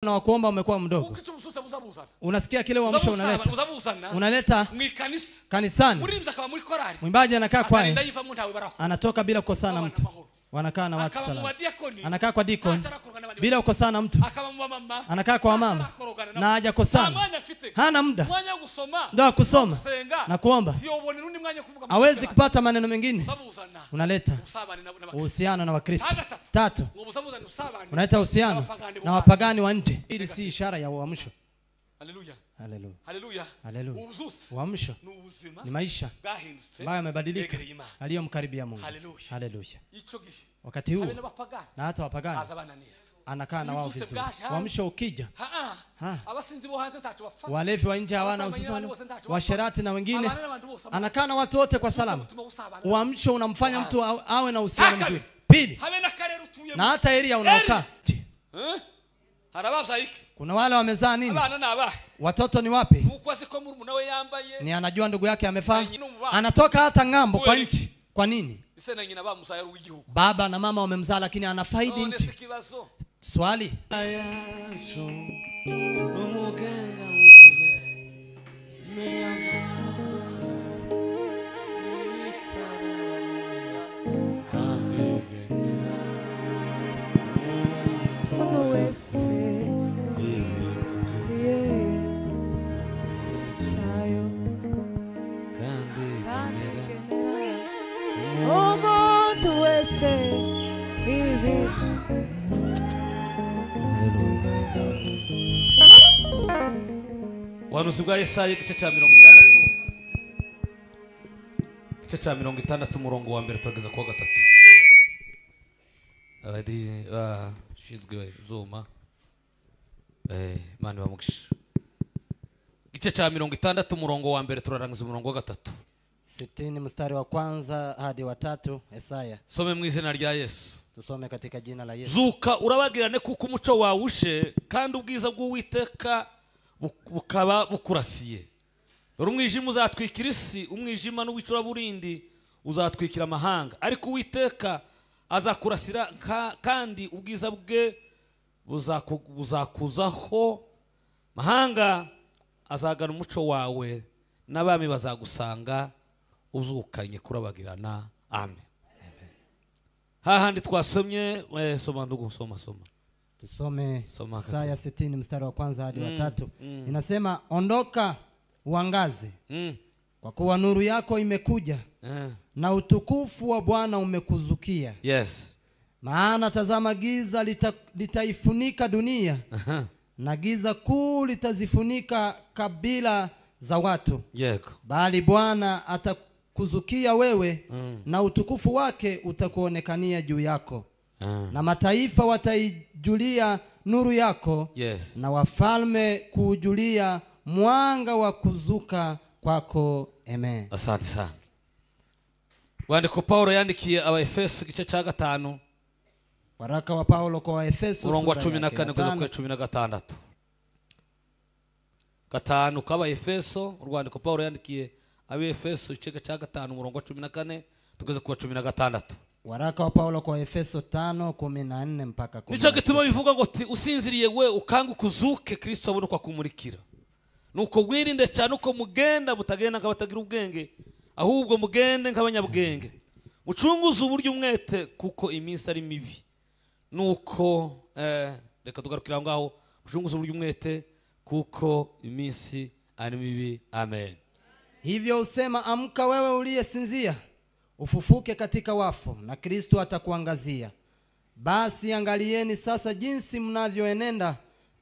na wa kuomba umekuwa mdogo. Unasikia kile uamsho unaleta kanisani. Mwimbaji anakaa kwake, anatoka bila kukosana mtu. Wanakaa na watu salama. Anakaa kwa deacon bila kukosana mtu. Anakaa kwa mama na hajakosana. Hana muda ndio kusoma na kuomba. Hawezi kupata maneno mengine. Unaleta uhusiano na Wakristo. 3, unaleta uhusiano na wapagani wa nje. Hili si ishara ya uamsho. Haleluya. Haleluya. Haleluya. Haleluya. Uamsho ni maisha ambayo yamebadilika aliyomkaribia Mungu. Haleluya. Wakati huu na hata wapagani anakaa na wao vizuri. Uamsho ukija, walevi wa nje hawana uhusiano, washerati na wengine, anakaa na watu wote kwa salama. Uamsho unamfanya mtu awe na uhusiano mzuri. Pili, na hata area unaokaa. Kuna wale wamezaa nini? Watoto ni wapi? Ni anajua ndugu yake amefaa. Anatoka hata ngambo kwa nchi. Kwa nini? Baba na mama wamemzaa lakini anafaidi nchi. Swali. Wanusuga Yesaya igice cya 60 umurongo wa mbere tugeza kwa 3. Abadi shizwe zuma mani bamugisha. Igice cya 60 umurongo wa mbere turarangiza umurongo wa 3. 60 mstari wa kwanza hadi wa 3 Yesaya. Some mu izina rya Yesu. Tusome katika jina la Yesu. Zuka urabagirane kuko umuco wawushe kandi ubwiza bw'Uwiteka bukaba bukurasiye. Dore umwijima uzatwikira isi, umwijima n'uwicura burindi uzatwikira amahanga, ariko Uwiteka azakurasira kandi ubwiza bwe buzakuzaho. Mahanga azagana umuco wawe, n'abami bazagusanga uzukanye kurabagirana. Amen. Hahandi twasomye soma ndugu soma. Tusome Isaya 60 mstari wa kwanza hadi wa 3. Inasema, ondoka uangaze, kwa kuwa nuru yako imekuja, na utukufu wa Bwana umekuzukia. Yes. Maana tazama giza litaifunika dunia, na giza kuu litazifunika kabila za watu. Yeko. Bali Bwana atakuzukia wewe, na utukufu wake utakuonekania juu yako. Na mataifa wataijulia nuru yako. Yes. Na wafalme kujulia mwanga wa kuzuka kwako. Amen. Asante sana. Wandiko Paulo yandikiye Abaefeso igice cya 5. Waraka wa Paulo kwa Waefeso umurongo wa 14 kugeza ku 16. 5 kwa Abaefeso, urwandiko Paulo yandikiye Abaefeso igice cya 5 umurongo wa 14 tugeze ku 16. Waraka wa Paulo kwa Efeso 5:14 mpaka 16. Nico gituma bivuga ngo usinziriye we ukanguka uzuke Kristo abone kwa kumurikira. Nuko wirinde cyane uko mugenda mutagenda nk'abatagira ubwenge, ahubwo mugende nk'abanyabwenge. Mucunguze uburyo umwete kuko iminsi ari mibi. Nuko reka tugarukira ngaho, mucunguze uburyo umwete kuko iminsi ari mibi. Amen. Hivyo usema, amka wewe uliyesinzia, ufufuke katika wafu, na Kristo atakuangazia. Basi angalieni sasa jinsi mnavyoenenda,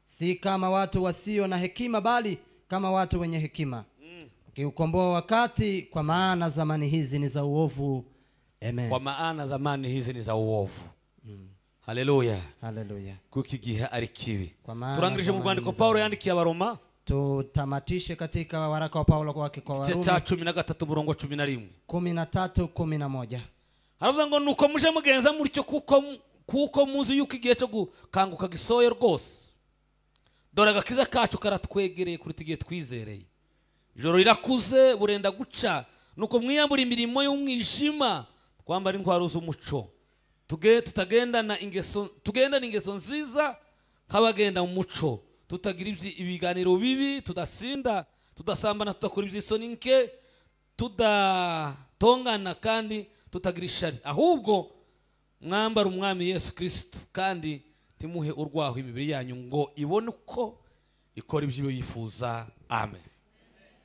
si kama watu wasio na hekima, bali kama watu wenye hekima, ukiukomboa wakati, kwa maana zamani hizi ni za uovu. Amen. Kwa maana zamani hizi ni za uovu. Haleluya. Haleluya. Kuki gihe ari kibi. Turangirije mu rwandiko Paulo yandikiye Abaroma. Tutamatishe katika waraka wa Paulo kwake kwa Warumi 13 umurongo 11. 13:11. Haravuga ngo nuko muje mugenza muricyo kuko muzi yuko igihe cyo gukanguka gisoye rwose. Dore agakiza kacu karatwegereye kuri tigiye twizereye. Joro rirakuze burenda guca, nuko mwiyambura imirimo y'umwijima, twambara intwaro z'umuco. Tugendana ingeso nziza nk'abagenda mu muco, tutagira ibiganiro bibi, tudasinda, tudasambana, tudakora iby'isoni nke, tudatongana kandi tutagira ishari, ahubwo mwambara umwami Yesu Kristo kandi timuhe urwaho imibiri yanyu ngo ibone uko ikora ibyo yifuza. Amen.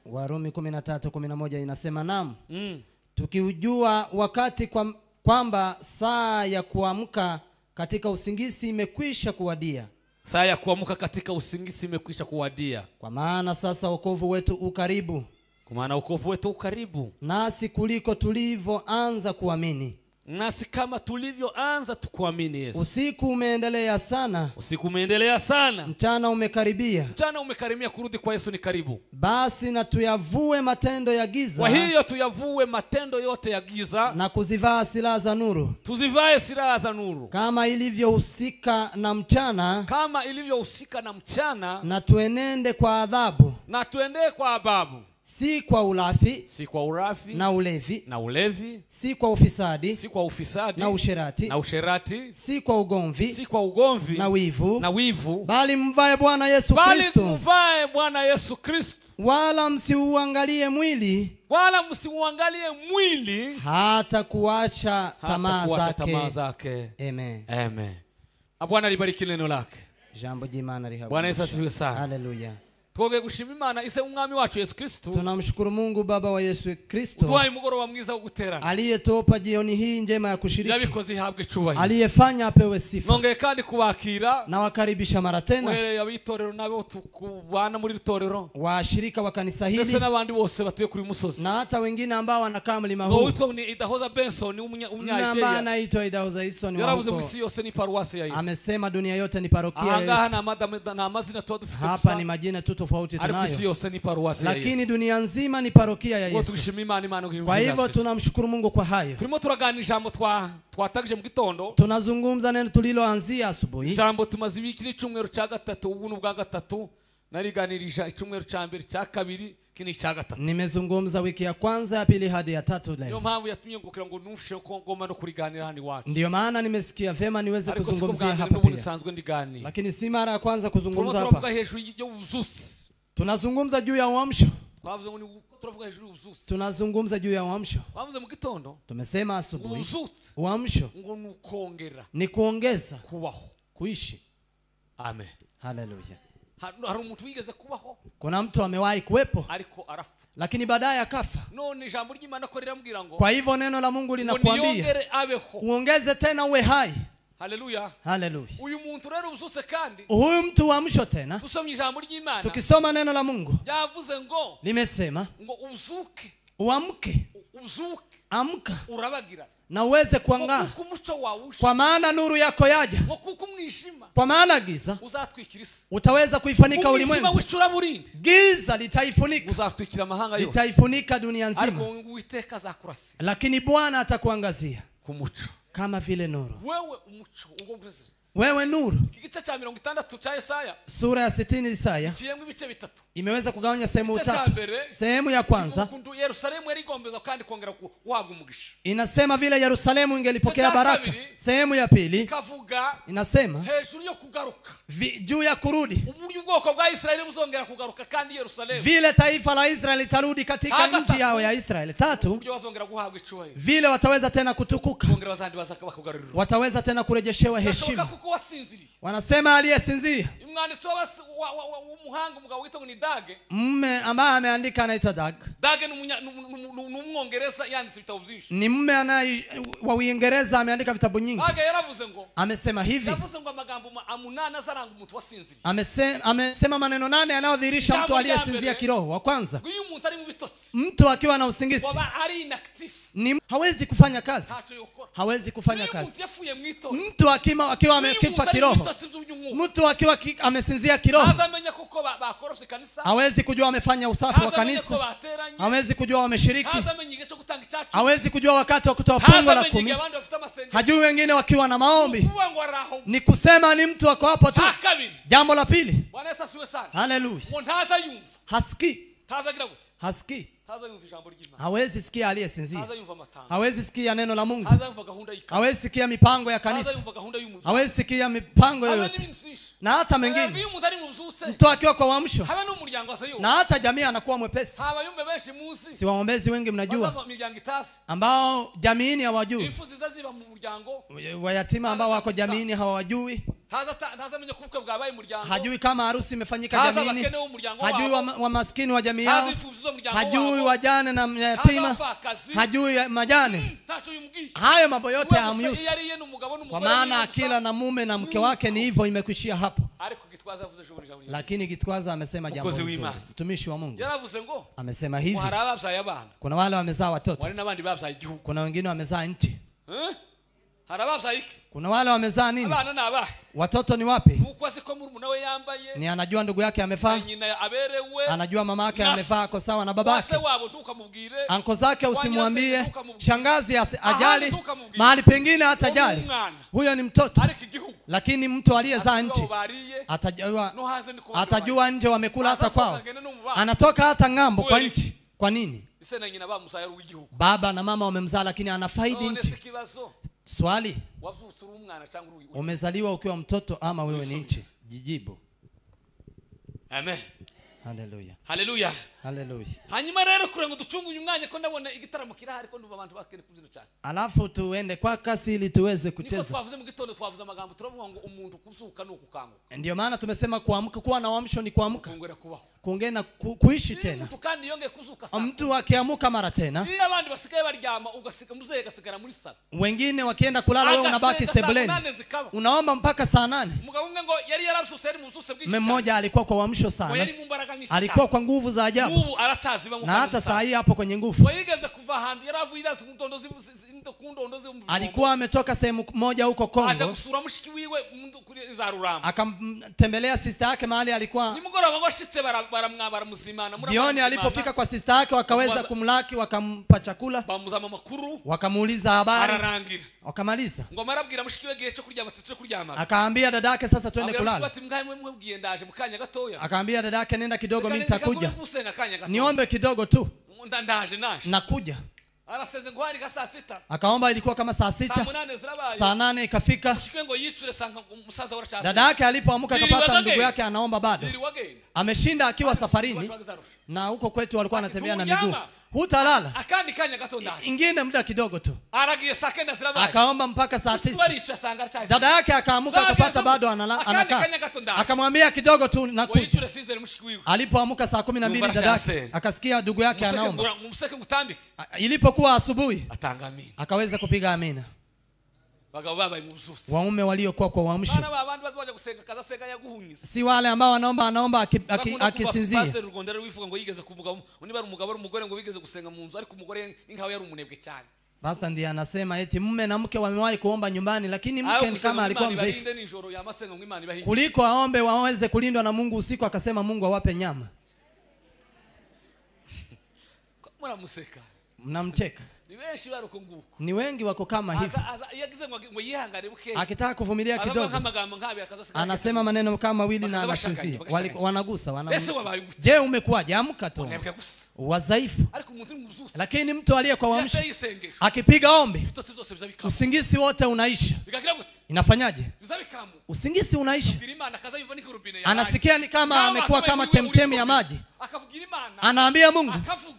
Warumi 13:11 inasema naam, tukiujua wakati kwamba saa ya kuamka katika usingizi imekwisha kuwadia. Saa ya kuamka katika usingizi imekwisha kuwadia. Kwa maana sasa wokovu wetu ukaribu. Kwa maana wokovu wetu ukaribu. Nasi kuliko tulivyoanza kuamini. Nasi kama tulivyoanza tukuamini Yesu. Usiku umeendelea sana. Usiku umeendelea sana. Mchana umekaribia. Mchana umekaribia, kurudi kwa Yesu ni karibu. Basi na tuyavue matendo ya giza. Kwa hiyo tuyavue matendo yote ya giza na kuzivaa silaha za nuru. Tuzivae silaha za nuru. Kama ilivyohusika na mchana. Kama ilivyohusika na mchana. Na tuenende kwa adhabu. Na tuendee kwa adhabu. Si kwa ulafi, si kwa urafi na ulevi, si kwa ufisadi, na usherati, si kwa ugomvi, na wivu, bali mvae Bwana Yesu Kristo. Wala msiuangalie mwili, hata kuacha tamaa zake. Amen. Amen. Bwana libariki neno lake. Jambo jema lihabu. Bwana Yesu asifiwe sana. Hallelujah. Twoge gushima Imana ise umwami wacu Yesu Kristo. Tunamshukuru Mungu Baba wa Yesu Kristo. Tuwaye mugoroba mwiza wo guterana. Aliyetupa jioni hii njema ya kushiriki. Yabikoze ihabwe icubahiro. Aliyefanya apewe sifa. Nongeye kandi kubakira. Na wakaribisha mara tena. Were yabitorero nabo tukubana muri ritorero. Washirika wa kanisa hili. Ndetse nabandi bose batuye kuri musozi. Na hata wengine ambao wanakaa mlima huu. Witwa ni Idahoza Benson Umunyajeya. Na anaitwa Idahoza Benson. Yaravuze misi yose ni paruwasi ya Yesu. Amesema dunia yote ni parokia ya Yesu. Aha na amazina tu dufite. Hapa ni majina tu tofauti tunayo. Lakini dunia nzima ni parokia ya Yesu. Kwa hivyo tunamshukuru Mungu kwa hayo. Turimo turaganira ijambo twatagije mu gitondo. Tunazungumza neno tuliloanzia asubuhi. Ijambo tumaze ibiki n'icumweru cya gatatu, ubuntu bwa gatatu. Nariganirije icumweru cya mbere cya kabiri kini cya gatatu. Nimezungumza wiki ya kwanza, ya pili hadi ya tatu leo. Ndio mpamvu yatumye ngukira ngo nufishe ko ngoma no kuriganira handi wacu. Ndio maana nimesikia vema niweze kuzungumzia hapa pia. Lakini si mara ya kwanza kuzungumza hapa. Tunazungumza juu ya uamsho. Tunazungumza juu ya uamsho. Tumesema asubuhi uamsho ni kuongeza kuishi. Amen. Hallelujah. Kuna mtu amewahi kuwepo lakini baadaye akafa. Kwa hivyo neno la Mungu linakuambia uongeze tena uwe hai. Hallelujah. Hallelujah. Uyu muntu rero uzuse kandi. Huyu mtu uamsho tena. Tusomye ijambo ry'Imana. Tukisoma neno la Mungu. Yavuze ngo. Limesema. Ngo uzuke. Uamke. Uzuke. Amka. Urabagira. Na uweze kuangaa. Kwa maana nuru yako yaja. Kwa maana giza utaweza kuifunika ulimwengu. Giza litaifunika. Litaifunika dunia nzima. Lakini Bwana atakuangazia kama vile nuru. Wewe nuru. Sura ya 60 Isaya imeweza kugawanya sehemu tatu. Sehemu ya kwanza inasema vile Yerusalemu ingelipokea baraka. Sehemu ya pili inasema juu ya kurudi, vile taifa la Israeli litarudi katika nchi yao ya Israeli. Tatu, vile wataweza tena kutukuka, wataweza tena kurejeshewa heshima. Wanasema aliyesinzia. Mume ambaye ameandika anaitwa Dag. Ni mume wa Uingereza, ameandika vitabu nyingi. Amesema hivi. Amesema maneno 8 yanayodhihirisha mtu aliyesinzia kiroho. Wa kwanza, mtu akiwa na usingizi hawezi kufanya kazi. Hawezi kufanya kazi. Mtu akiwa amekifa kiroho, mtu akiwa amesinzia kiroho, hawezi kujua amefanya usafi wa kanisa, hawezi kujua wameshiriki, hawezi kujua wakati wa kutoa fungu la 10, hajui wengine wakiwa na maombi. Ni kusema ni mtu wako hapo tu. Jambo la pili, haleluya, hasikii. hawezi sikia aliyesinzia, hawezi sikia neno la Mungu, hawezi sikia mipango ya kanisa, hawezi sikia mipango yoyote. Na hata mengine mtu akiwa kwa uamsho, na hata jamii anakuwa mwepesi. Si waombezi wengi mnajua ambao jamiini hawajui, wayatima ambao wako jamiini hawajui, hajui kama harusi imefanyika jamiini, hajui wa maskini wa jamii yao, hajui wajane na yatima, hajui majane. Hayo mambo yote hamyusi, kwa maana akila na mume na mke wake ni hivyo, imekuishia hapo. Lakini Gitwaza amesema jambo zuri. Mtumishi wa Mungu amesema hivi, kuna wale wamezaa watoto, kuna wengine wamezaa nchi, kuna wale wamezaa nini? Watoto ni wapi? Ni anajua ndugu yake amefaa, anajua mama yake amefaa kwa sawa na babake. Anko zake usimwambie, shangazi ajali, mahali pengine hatajali. Huyo ni mtoto. Lakini mtu aliyezaa nje atajua nje wamekula hata kwao, anatoka hata ngambo kwa nchi. Kwa nini? Baba na mama wamemzaa lakini anafaidi nchi. Swali, umezaliwa ukiwa mtoto ama wewe ni nchi? Jijibu. Amen. Hallelujah. Hallelujah. Hallelujah. Hanyuma rero kurengo ducunguye umwanya ko ndabona igitaramo kirahari ko ndumva abantu bakene kuzina cyane. Alafu tuende kwa kasi ili tuweze kucheza. Niko twavuze mu gitondo twavuze amagambo turavuga ngo umuntu kuzuka no kukanguka. Ndio maana tumesema kuamka, kuwa na uamsho ni kuamka. Kongera kubaho. Kuongea kuishi tena. Mtu kandi yonge kuzuka sana. Mtu akiamuka mara tena. Ile abandi basigaye baryama ugasika muzeye gasigara muri sala. Wengine wakienda kulala wewe unabaki sebuleni. Unaomba mpaka saa 8. Mugabo ngo yari yarabususe ari muzuse bw'ishaka. Mmoja alikuwa kwa uamsho sana. Alikuwa kwa nguvu za ajabu. Na hata saa hii hapo kwenye nguvu. Alikuwa ametoka sehemu moja huko Kongo, akamtembelea sister yake mahali alikuwa. Jioni alipofika kwa sister yake wakaweza kumlaki, wakampa chakula, wakamuuliza habari, wakamaliza. Akaambia dadake sasa twende kulala. Akaambia dadake nenda kidogo mimi nitakuja. Niombe kidogo tu. Nakuja. Akaomba, ilikuwa kama saa 6. Saa 8 ikafika. Dada yake alipoamka akapata ndugu yake anaomba bado. Ameshinda akiwa safarini, na huko kwetu walikuwa wanatembea na miguu. Hutalala. Ingine muda kidogo tu. Akaomba mpaka saa 9. Dada yake akaamuka akapata bado anakaa. Akamwambia kidogo tu nakuja. Alipoamka saa 12 dada yake akasikia ndugu yake anaomba. Ilipokuwa asubuhi akaweza kupiga amina. Waume waliokuwa kwa uamsho, si wale ambao anaomba akisinzia. Pastor ndiye anasema eti mume na mke wamewahi kuomba nyumbani, lakini mke ni kama alikuwa mzaifu, kuliko aombe waweze kulindwa na Mungu usiku, akasema Mungu awape nyama. Mnamcheka. Ni wengi wako kama hivi. Akitaka kuvumilia kidogo anasema maneno kama mawili na anasinzia. Wanagusa. Je, umekuwaje? Amka tu. Wazaifu. Lakini mtu aliye kwa uamsho akipiga ombi, usingizi wote unaisha. Inafanyaje? Usingizi unaisha. Anasikia ni kama amekuwa kama chemchemi ya maji. Anaambia Mungu,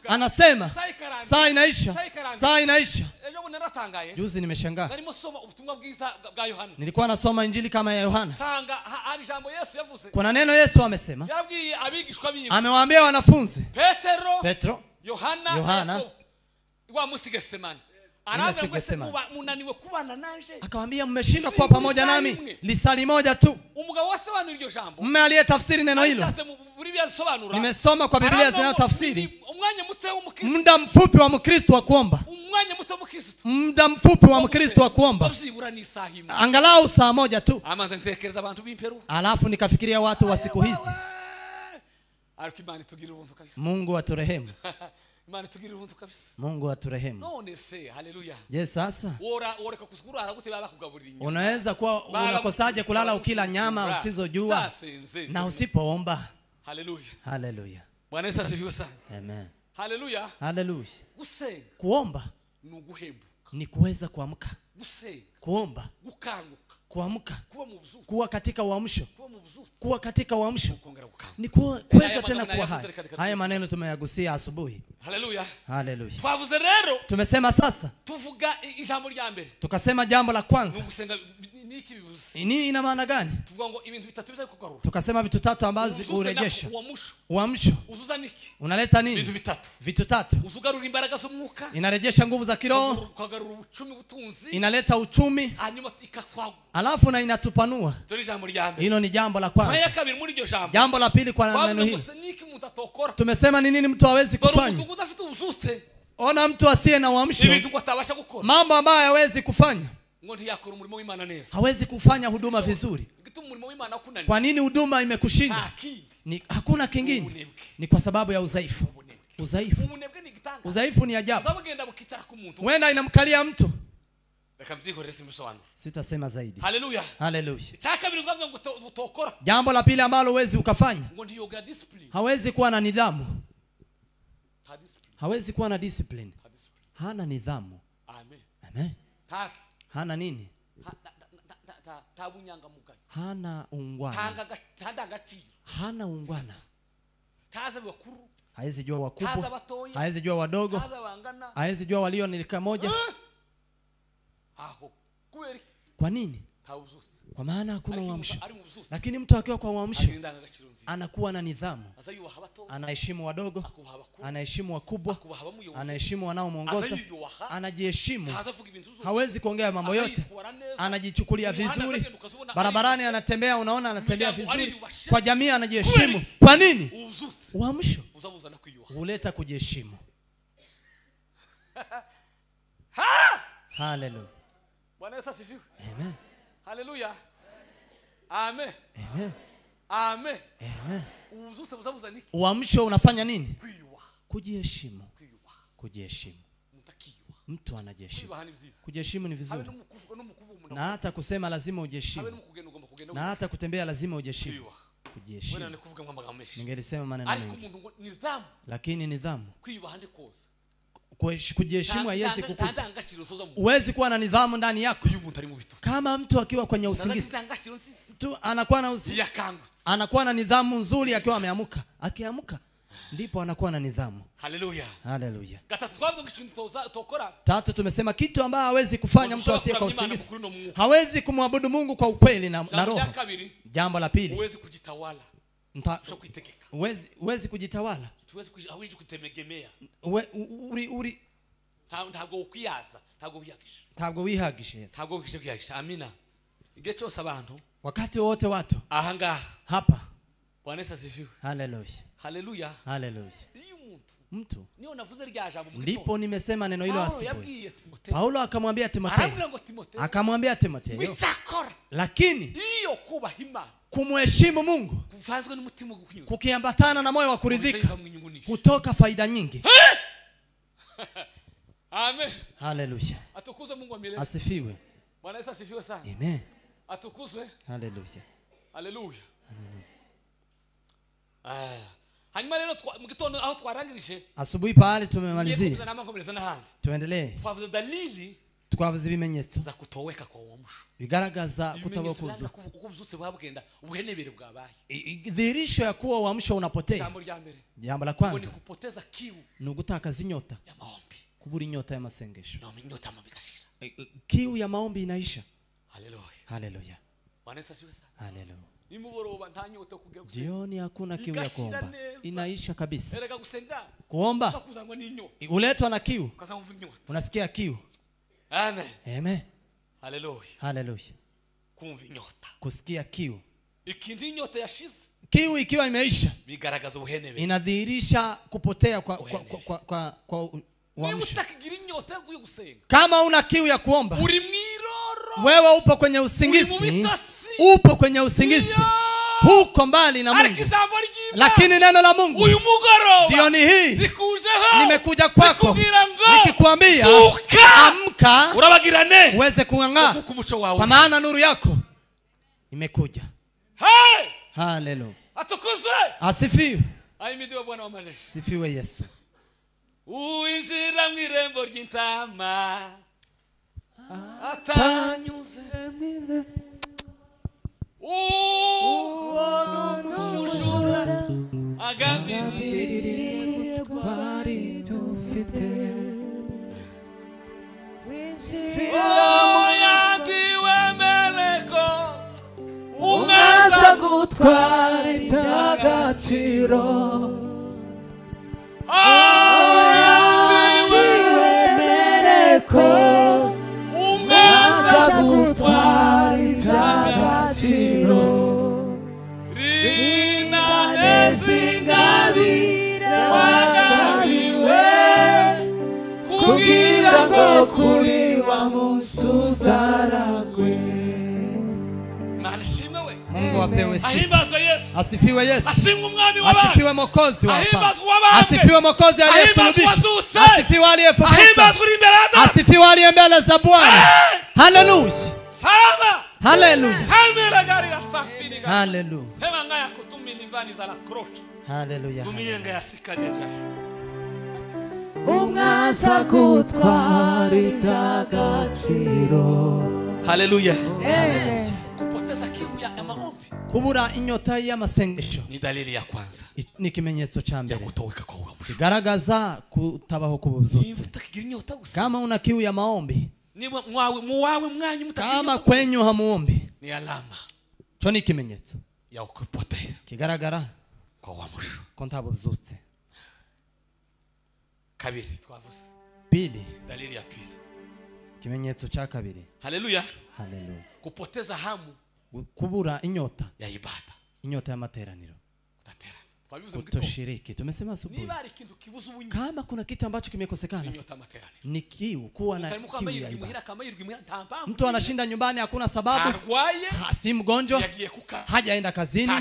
anasema saa inaisha, saa inaisha. Juzi nimeshangaa, nilikuwa nasoma injili kama ya Yohana. Kuna neno Yesu amesema, amewaambia wanafunzi Petro, Yohana, akawaambia mmeshindwa kuwa pamoja nami lisali moja tu. Mume aliyetafsiri neno hilo, nimesoma kwa Biblia zinazotafsiri muda mfupi wa Mkristo wa kuomba, muda mfupi wa Mkristo wa kuomba angalau saa moja tu. Alafu nikafikiria watu wa siku hizi. Mungu aturehemu. Mungu aturehemu. Yes, sasa unaweza kuwa unakosaje kulala ukila nyama usizojua na usipoomba? Hallelujah. Hallelujah. Bwana Yesu asifiwe sana. Amen. Haleluya. Haleluya. Gusenga. Kuomba ni uguhembuka. Ni kuweza kuamka. Gusenga. Kuomba. Gukanguka. Kuamka. Kuwa katika uamsho. Kuwa katika uamsho. Ni kuweza tena kuwa hai. Haya maneno tumeyagusia asubuhi. Haleluya. Haleluya. Twavuze rero. Tumesema sasa. Tuvuga ijambo rya mbere. Tukasema jambo la kwanza. Gusenga niki bivuze? Ni ina maana gani? Tuvuga ngo ibintu bitatu biza kugarura. Tukasema vitu tatu ambazo urejesha. Uamsho. Uzuza niki? Unaleta nini? Vitu vitatu. Vitu tatu. Uzugarura imbaraga z'umwuka. Inarejesha nguvu za kiroho. Kugarura ubucumi butunzi. Inaleta uchumi. Hanyuma ikatwaga. Alafu na inatupanua. Hilo ni jambo la kwanza. Jambo la pili kwa neno hili. Tumesema ni nini mtu hawezi kufanya? Ona mtu asiye na uamsho. Mambo ambayo hawezi kufanya. Hawezi kufanya huduma vizuri. Kwa nini huduma imekushinda? Hakuna kingine. Ni kwa sababu ya udhaifu. Udhaifu ni ajabu. Wenda inamkalia mtu. Sitasema zaidi. Haleluya. Haleluya. Jambo la pili ambalo huwezi ukafanya. Hawezi kuwa na nidhamu. Hawezi kuwa na discipline. Hana nidhamu. Amen. Hana nini? Hana ungwana. Hana ungwana. Hawezi jua wakubwa. Hawezi jua wadogo. Hawezi jua walio ni lika moja. Kwa nini? Kwa maana hakuna uamsho. Lakini mtu akiwa kwa uamsho anakuwa na nidhamu. Anaheshimu wadogo, anaheshimu wakubwa, anaheshimu wanaomuongoza, anajiheshimu. Hawezi kuongea mambo yote. Anajichukulia vizuri. Barabarani anatembea, unaona anatembea vizuri. Kwa jamii anajiheshimu. Kwa nini? Uamsho huleta kujiheshimu. Hallelujah. Bwana Yesu asifiwe. Amen. Haleluya. Amen. Amen. Amen. Amen. Uzabuza niki? Uamsho unafanya nini? Kujiheshimu. Kujiheshimu. Mtu anajiheshimu. Kujiheshimu ni vizuri. Na hata kusema lazima ujiheshimu. Na hata kutembea lazima ujiheshimu. Kujiheshimu. Ningelisema maneno mengi. Lakini nidhamu. Kujiheshimu haiwezi kukuta. Huwezi kuwa na nidhamu ndani yako. Kama mtu akiwa kwenye usingizi tu anakuwa na nidhamu nzuri akiwa ameamka. Akiamka ndipo anakuwa na nidhamu. Haleluya. Haleluya. Tatu tumesema kitu ambacho hawezi kufanya mtu asiye kwa usingizi. Hawezi kumwabudu Mungu kwa ukweli na roho. Jambo la pili. Huwezi kujitawala. Huwezi kujitawala. Hawezi kutegemea. Ntabwo ukwiyaza, ntabwo wihagisha. Ntabwo wihagisha. Amina. Igihe cyose abantu wakati wote watu ahangaha hapa. Bwana Yesu asifiwe. Haleluya. Haleluya. Haleluya. Mtu niyo navuze rya jambo mu gitondo. Ndipo nimesema neno hilo asubuhi. Paulo akamwambia Timotheo. Akamwambia Timotheo. Lakini hiyo kubaha Imana, kumheshimu Mungu, kufanywa n'umutima gukunyuka, kukiambatana na moyo wa kuridhika, kutoka faida nyingi. Amen. Haleluya. Atukuzwe Mungu wa milele. Asifiwe. Bwana Yesu asifiwe sana. Amen. Atukuzwe. Haleluya. Haleluya. Hanyuma leo mu gitondo aho twarangirije asubuhi pale tumemalizia. Tuendelee. Twavuze dalili, twavuze ibimenyetso za kutoweka kwa uamsho. Bigaragaza kutabokuza. Ukubuzutse bwabugenda ubuhenebere bwabaye. Dhihirisho ya kuwa uamsho unapotea. Jambo la kwanza. Ni kupoteza kiu. Ni ugutakaza inyota ya maombi. Kubura inyota ya masengesho. Na inyota mabikashira. Kiu ya maombi inaisha. Haleluya. Haleluya. Bwana Yesu asifiwe sana. Haleluya. Nimuboroba nta nyota kugira gusenga. Jioni hakuna kiu ya kuomba. Inaisha kabisa. Ereka gusenga. Kuomba uletwa na kiu. Unasikia kiu. Amen. Amen. Haleluya. Haleluya. Kumva inyota. Kusikia kiu. Ikindi inyota yashize. Kiu ikiwa imeisha, bigaragaza ubuhenebe. Inadhihirisha kupotea kwa uamsho. Kama una kiu ya kuomba, uri mwiroro, wewe upo kwenye usingizi. Upo kwenye usingizi. Huko mbali na Mungu. Lakini neno la Mungu jioni hii nimekuja kwako nikikwambia amka, urabagirane, uweze kung'aa, kwa maana nuru yako imekuja. Haleluya. Atukuzwe. Asifiwe. Ahimidiwe Bwana wa majeshi. Sifiwe Yesu. uwinjira mu irembo ry'intama atanyuze umujura agambiriye twari dufite yandiwe meleko umwaza gutwara iby'agaciro yandiwe meleko umwaza gutwara iby'agaciro rina nezingabire wagabiwe kugira ngo kuri wa musuzaragwe. Mungu apewe sifa. Asifiwe Yesu. Asifiwe Mwokozi wa wafalme. Asifiwe Mwokozi aliyesulubishwa. Asifiwe aliyefufuka. Asifiwe aliye mbele za Bwana. Haleluya. Haleluya. Haleluya. Haleluya. umwaza gutwara iby'agaciro. Haleluya. Kupoteza kiu ya maombi, kubura inyota y'amasengesho ni dalili ya kwanza, ni kimenyetso cha mbere kutoweka kwa uamsho, kigaragaza kutabaho kubuzutse. Kama una kiu ya maombi, kama kwenyu hamuombi, ni alama, cho ni kimenyetso ya kupotea, kigaragara kwa uamsho ko ntabuzutse. Kabiri twavuze, pili, dalili ya pili, kimenyetso cha kabiri. Haleluya. Haleluya. Kupoteza hamu, kubura inyota ya ibada, inyota ya materaniro, kutoshiriki. Tumesema asubuhi, kama kuna kitu ambacho kimekosekana ni kiu, kuwa na kiu ya ibada. Mtu anashinda nyumbani hakuna sababu, si mgonjwa, hajaenda kazini,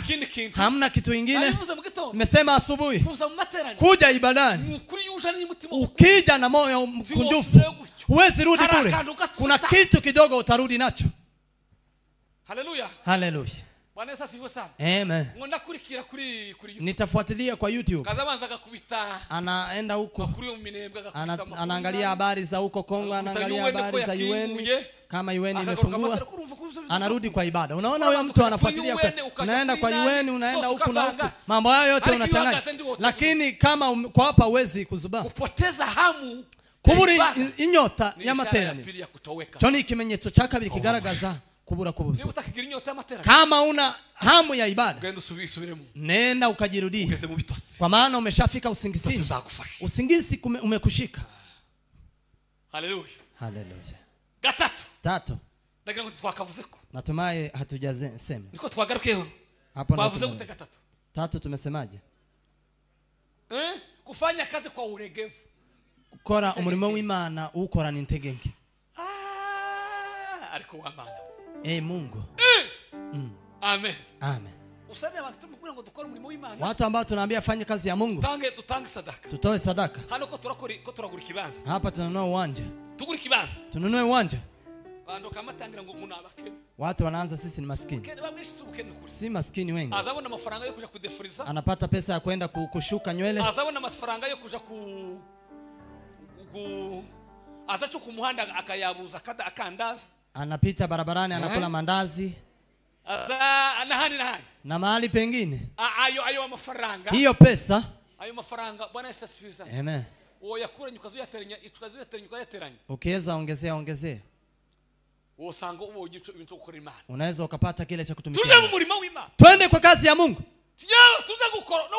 hamna kitu kingine. Nimesema asubuhi, kuja ibadani ukija na moyo mkunjufu huwezi rudi bure. Kuna kitu kidogo utarudi nacho. Haleluya. Haleluya. Bwana Yesu asifiwe sana. Amen. Ngona kurikira kuri YouTube. Nitafuatilia kwa YouTube. Kazabanza kubita. Anaenda huko. Anaangalia habari za huko Kongo, anaangalia habari za UN. Kama UN imefungua, anarudi kwa ibada. Unaona huyo mtu anafuatilia kwa, unaenda kwa UN, unaenda huko na huko. Mambo hayo yote unachanganya. Lakini kama kwa hapa uwezi kuzubaa. Kupoteza hamu, kuburi inyota ya materaniro. Choni kimenyetso cha kabiri kigaragaza kubura kubuzutse. Kama una hamu ya ibada, nenda ukajirudie, kwa maana umeshafika usingizini. Usingizi umekushika. Haleluya. Haleluya. Tatu. Natumai hatujasema. Niko twagarukeho. Hapo twavuze gute gatatu? Tatu tumesemaje? Kufanya kazi kwa uregevu. Ukora umurimo w'Imana ukorana integenke. Ariko w'Imana. Mungu. Amen. Amen. Usane abantu tumukubira ngo dukora umurimo w'Imana. Watu ambao tunaambia fanye kazi ya Mungu. Tutange sadaka. Tutoe sadaka. Hano ko turagura kibanza. Hapa tununua uwanja. Tugura kibanza. Tununue uwanja. Bando kama tangira ngo umuntu abakene. Watu wanaanza sisi ni maskini. Si maskini wengi. Azabona amafaranga yo kuja kudefriza. Anapata pesa ya kwenda kushuka nywele. Azabona amafaranga yo kuja azacho kumuhanda akayabuza kada akandazi. Anapita barabarani anakula mandazi. Nahani na mahali pengine. Ayo amafaranga. Hiyo pesa. Ayo mafaranga Bwana Yesu asifiwe sana. Amen. Yakura nyukazuyateranya ukayateranya. Ukiweza ongezea. Usanga ubo ibintu gukora Imana. Unaweza ukapata kile cha kutumikia. Tuje mu murimo w'Imana. Twende kwa kazi ya Mungu. Tuze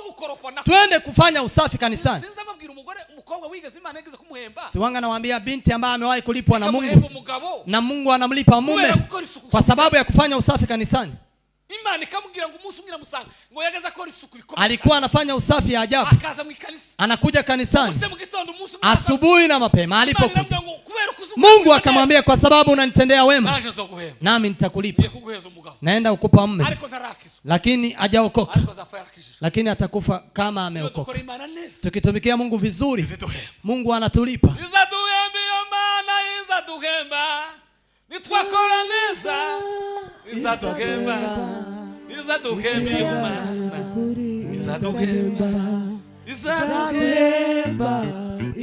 gukoropwa na. Twende kufanya usafi kanisani. Sinza mabwira umukobwa wigeze Imana yigeze kumuhemba. Siwanga nawaambia binti ambaye amewahi kulipwa na Mungu. Na Mungu anamlipa mume kwa sababu ya kufanya usafi kanisani. Imana ikamubwira ngo umunsi umwe musanga ngo yageza ko isuku liko. Alikuwa anafanya usafi ya ajabu. Akaza mu kanisa. Anakuja kanisani. Asubuhi na mapema alipokuja. Mungu akamwambia kwa sababu unanitendea wema, nami nitakulipa. Naenda ukupa mume. Lakini hajaokoka. Lakini atakufa kama ameokoka. Tukitumikia Mungu vizuri, Mungu anatulipa. Nitwakora neza izaduhemba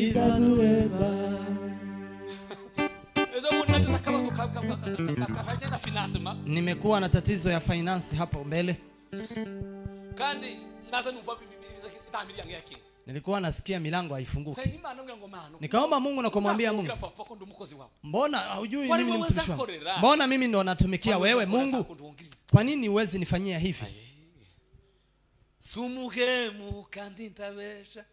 izaduheba. Nimekuwa na tatizo ya finance hapo mbele. Nilikuwa nasikia milango haifunguki. Nikaomba Mungu na kumwambia Mungu, mbona hujui mimi ni mtumishi wako? Mbona mimi ndo natumikia wewe Mungu? Kwa nini huwezi nifanyia hivi? Sumuhemu kandi ntabesha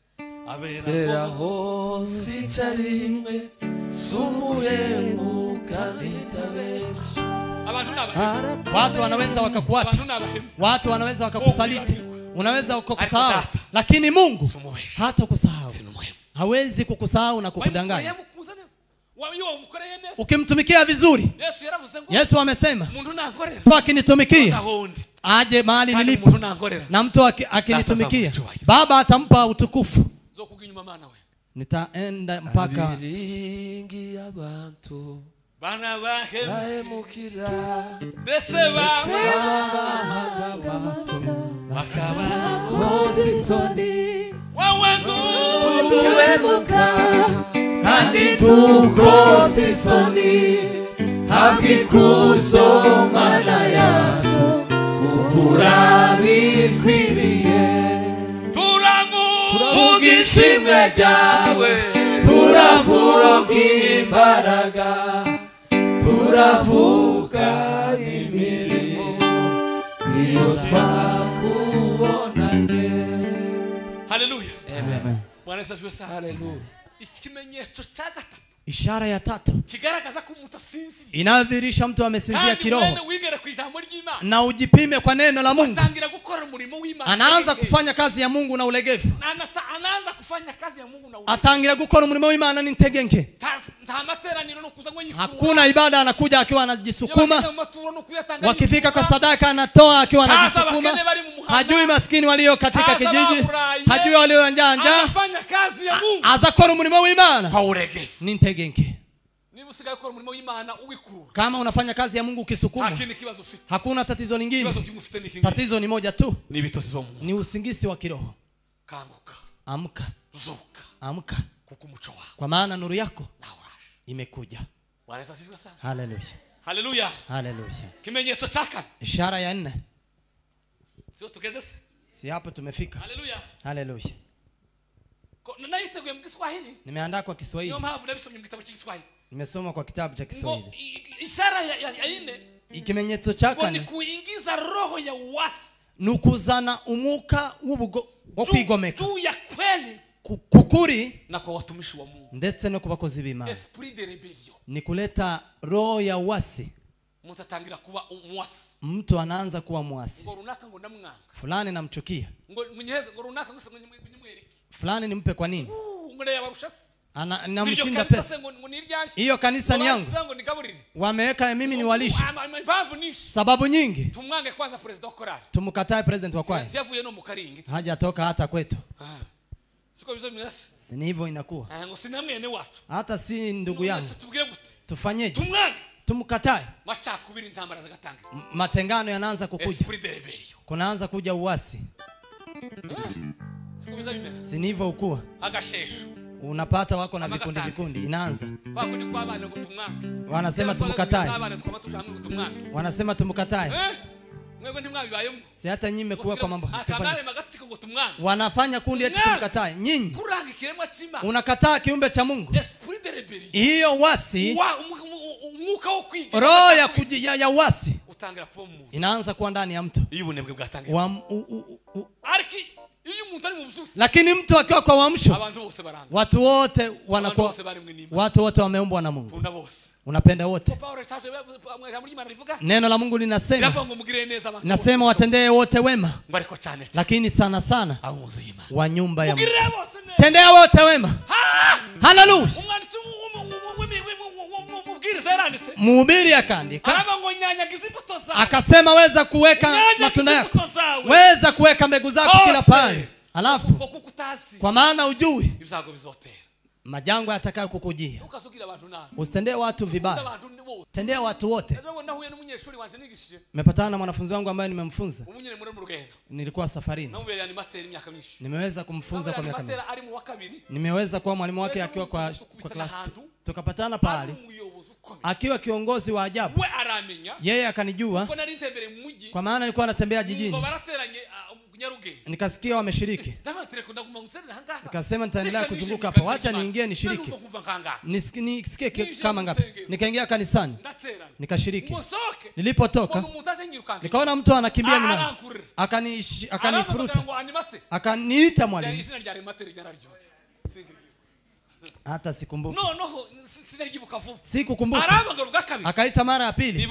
aberaho sicharimwe sumuhemu kandi ntabesha. Watu wanaweza wakakuacha, watu wanaweza wakakusaliti, unaweza ukakusahau, lakini Mungu hata kusahau. Hawezi kukusahau na kukudanganya. Ukimtumikia vizuri, Yesu amesema mtu akinitumikia aje mahali nilipo, na mtu akinitumikia Baba atampa utukufu. Nitaenda mpaka bana bahemukira dese baba bakaba kozisoni wawandu tuwemuka kandi tukozisoni habikuzo mana yacu kukurabikwiriye turavuga ryawe turavuga imbaraga turavuga imirimo iyo twakubonanye. Haleluya, amen. Bwana Yesu asifiwe sana. Haleluya. Ikimenyetso cha gatatu, ishara ya tatu, kigaragaza ko umuntu asinziriye, inadhihirisha mtu amesinzia kiroho, na ujipime kwa neno la Mungu. Anaanza kufanya kazi ya Mungu na ulegevu, atangira gukora umurimo w'Imana n'integenke. Hakuna ibada anakuja akiwa anajisukuma, wakifika kwa sadaka anatoa akiwa anajisukuma. Hajui maskini walio katika kijiji, hajui walio njanja, anafanya kazi ya Mungu, azakora umurimo w'Imana kwa ulegevu n'integenke. Kama unafanya kazi ya Mungu ukisukuma, hakuna tatizo lingine. Tatizo ni moja tu, ni usingizi wa kiroho. Amka, amka, kwa maana nuru yako imekuja. Haleluya, haleluya, haleluya. Kimenyetso chaka, ishara ya 4. Sio tugezese, si hapo tumefika. Haleluya, haleluya. Nimeandaa kwa Kiswahili. Nimesoma kwa kitabu cha Kiswahili. Ishara ya 4, ikimenyetso chaka ni kuingiza roho ya uasi, nukuzana umuka w'ubugo wo kwigomeka tu ya kweli kukuri na kwa watumishi wa Mungu ndetse no kubakozi b'Imana. Esprit de rebellion, ni kuleta roho ya uasi. Mutatangira kuba umuasi, mtu anaanza kuwa muasi. Fulani namchukia, fulani nimpe kwa nini? Namshinda pesa. Hiyo kanisa ni yangu, wameweka mimi ni walishi. Sababu nyingi. Tumkatae president wa kwaya, hajatoka hata kwetu. Si hivyo inakuwa. Hata si ndugu yangu. Tufanyeje? Tumkatae. Matengano yanaanza kukuja, kunaanza kuja uasi. Si hivyo ukua. Unapata wako na vikundi inaanza. Wanasema tumkatae. Wanasema tumkatae. Si hata nyinyi mmekuwa kwa mambo. Wanafanya kundi eti tumkatae. Nyinyi unakataa kiumbe cha Mungu. Hiyo wasi, roho ya wasi inaanza kuwa ndani ya mtu. Lakini mtu akiwa kwa uamsho, watu wote wanakuwa, watu wote wameumbwa na Mungu. Unapenda wote. Neno la Mungu linasema watendee wote wema, lakini sana sana wa nyumba ya Mungu. Tendea wote wema. Haleluya. Mhubiri akaandika, akasema weza kuweka matunda yako, weza kuweka mbegu zako kila pale. Alafu kwa maana ujui majangwa yatakayo kukujia. Usitendee watu vibaya, tendea watu wote. Nimepatana na mwanafunzi wangu ambaye nimemfunza. Nilikuwa safarini, nimeweza kumfunza kwa miaka mingi. Nimeweza kuwa mwalimu wake akiwa kwa class. Tukapatana pale akiwa kiongozi wa ajabu. Yeye akanijua kwa maana nilikuwa natembea jijini, nikasikia wameshiriki. Nikasema nitaendelea kuzunguka hapa, wacha niingie nishiriki, nisikie kama ngapi. Nikaingia kanisani nikashiriki. Nilipotoka nikaona mtu anakimbia nyuma, akanifuruta, akaniita mwalimu. Hata sikumbuki. Sikukumbuka. Akaita mara ya pili.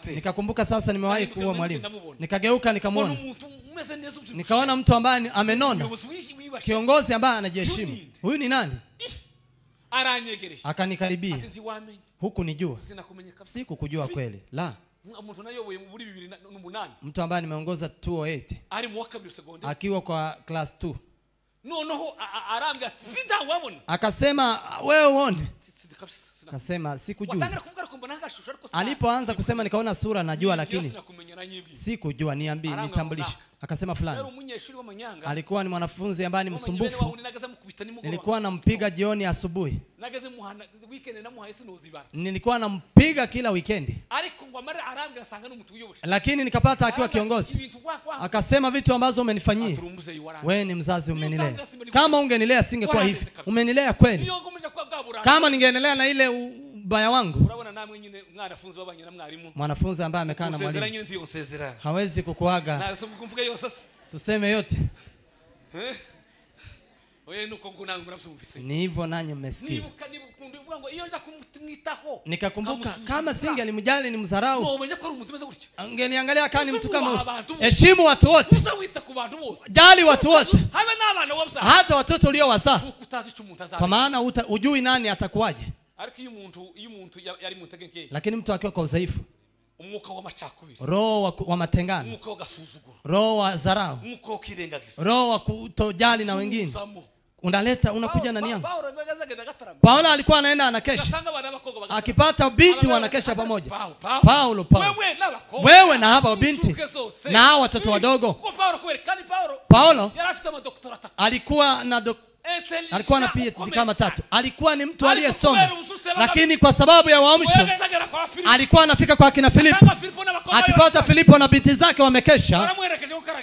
Nikakumbuka sasa nimewahi kuwa mwalimu. Nikageuka nikamwona. Nikaona mtu ambaye amenona, kiongozi ambaye anajiheshimu. Huyu ni nani? Akanikaribia. Huku nijua. Sikukujua kweli. La. Mtu ambaye nimeongoza 208 akiwa kwa class 2. Akasema wewe uone. Akasema sikujua. Alipoanza kusema nikaona sura najua, lakini sikujua, niambie nitambulishe. Akasema fulani. Alikuwa ni mwanafunzi ambaye ni msumbufu. Nilikuwa nampiga jioni, asubuhi nilikuwa nampiga kila weekend, lakini nikapata akiwa kiongozi. Akasema vitu ambazo umenifanyia wewe, ni mzazi, umenilea. Kama ungenilea singekuwa hivi. Umenilea kweli. Kama ningeendelea na ile ubaya wangu, mwanafunzi ambaye amekaa na mwalimu hawezi kukuaga. Tuseme yote. Ni hivyo nanyi mmesikia. Nikakumbuka kama singe alimjali ni mzarau, angeniangalia kani mtu kama huyo. Heshimu watu wote, jali watu wote, hata watoto uliowazaa, kwa maana ujui nani atakuwaje. Lakini mtu akiwa kwa udhaifu, roho wa matengano, roho wa dharau, roho wa kutojali na wengine, unakuja ndani yangu. Paulo alikuwa anaenda anakesha, akipata binti wanakesha pamoja. Paulo wewe na hapa binti na hao watoto wadogo. Paulo alikuwa na alikuwa na PhD kama 3. Alikuwa ni mtu aliyesoma, lakini kwa sababu ya uamsho alikuwa anafika kwa kina Filipo. Akipata Filipo na binti zake wamekesha,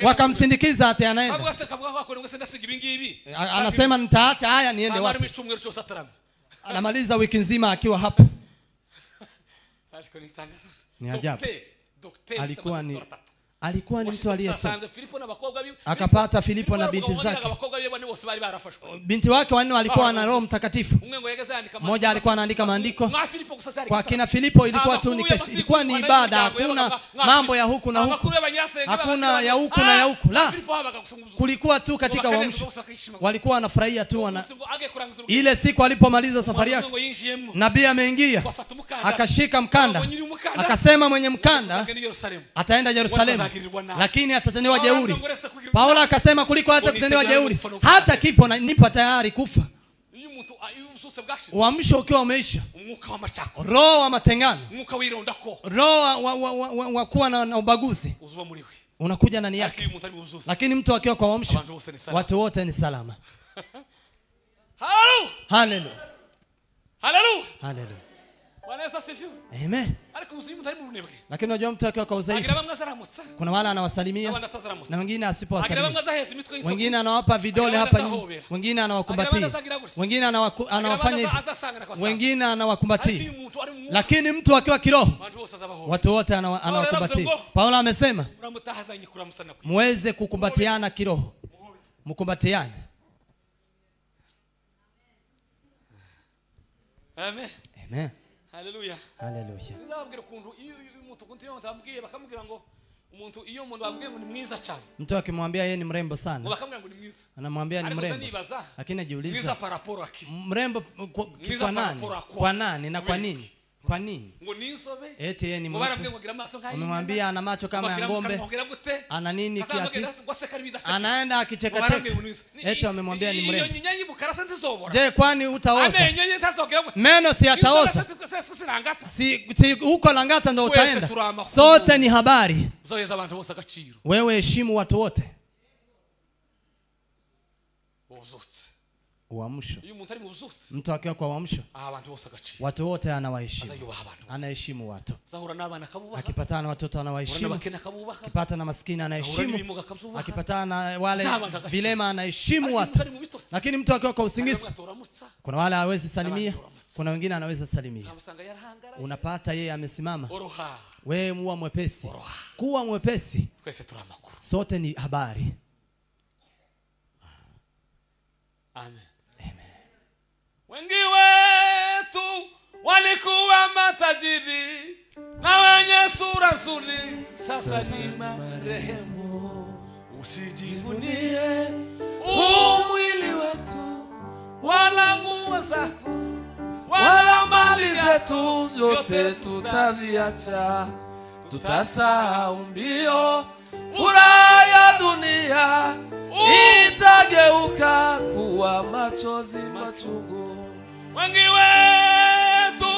wakamsindikiza hata anaenda. Anasema nitaacha haya niende wapi? Anamaliza wiki nzima akiwa hapo. Ni ajabu. Alikuwa ni mtu aliyesoma. Akapata Filipo na binti zake. Binti wake wanne walikuwa na Roho Mtakatifu. Mmoja alikuwa anaandika maandiko. Kwa kina Filipo ilikuwa tu ilikuwa ni ibada, hakuna mambo ya huku na huku. Hakuna ya huku na ya huku. La. Kulikuwa tu katika uamsho. Walikuwa wanafurahia tu ile siku alipomaliza safari yake. Nabii ameingia. Akashika mkanda. Akasema mwenye mkanda ataenda Yerusalemu, lakini atatendewa jeuri. Paulo akasema kuliko hata kutendewa jeuri, hata kifo nipo tayari kufa. Uamsho ukiwa umeisha, roho wa matengano, roho wa kuwa na ubaguzi unakuja ndani yake. Lakini mtu akiwa kwa uamsho, watu wote ni salama. Hallelujah. Hallelujah. Hallelujah. Amen. Lakini unajua mtu akiwa kwa udhaifu, kuna wale anawasalimia na wengine asipowasalimia. Wengine anawapa vidole hapa nyuma, wengine anawakumbatia, wengine anawafanya hivi, wengine anawakumbatia. Lakini mtu akiwa kiroho, watu wote anawakumbatia. Paulo amesema muweze kukumbatiana kiroho, mkumbatiane. Amen. Amen. Hallelujah. Hallelujah. Sizababwira kuntu iyo umuntu kuntiyo ndambwiye bakamubwira ngo umuntu iyo umuntu bambwiye ngo ni mwiza cyane. Mtu akimwambia yeye ni mrembo sana, bakamubwira ngo ni mwiza, anamwambia ni mrembo. Lakini ajiuliza mrembo kwa nani? Kwa nani na kwa nini? Kwa nini? Ngo ninsobe. Eti yeye ni Mungu. Umemwambia ana macho kama ya ng'ombe. Ana nini kiasi? Anaenda akicheka. Eti amemwambia ni mrembo. Je, kwani utaoza? Meno si ataoza. Si huko Langata ndo utaenda. Sote ni habari. Wewe heshimu watu wote. Uamsho. Mtu akiwa kwa uamsho, watu wote anawaheshimu. Anaheshimu watu. Akipatana na watoto anawaheshimu. Akipata na maskini anaheshimu. Akipatana na wale vilema anaheshimu watu. Lakini mtu akiwa kwa usingizi, kuna wale hawezi salimia, kuna wengine anaweza salimia. Unapata yeye amesimama. Wewe muwa mwepesi. Kuwa mwepesi. Sote ni habari. Amen. Wengi wetu walikuwa matajiri na wenye sura nzuri, sasa ni marehemu. Usijivunie mwili wetu wala nguo zetu wala mali zetu, zote tutaviacha, tutasahau mbio. Furaha ya dunia itageuka kuwa machozi machungu. Wengi wetu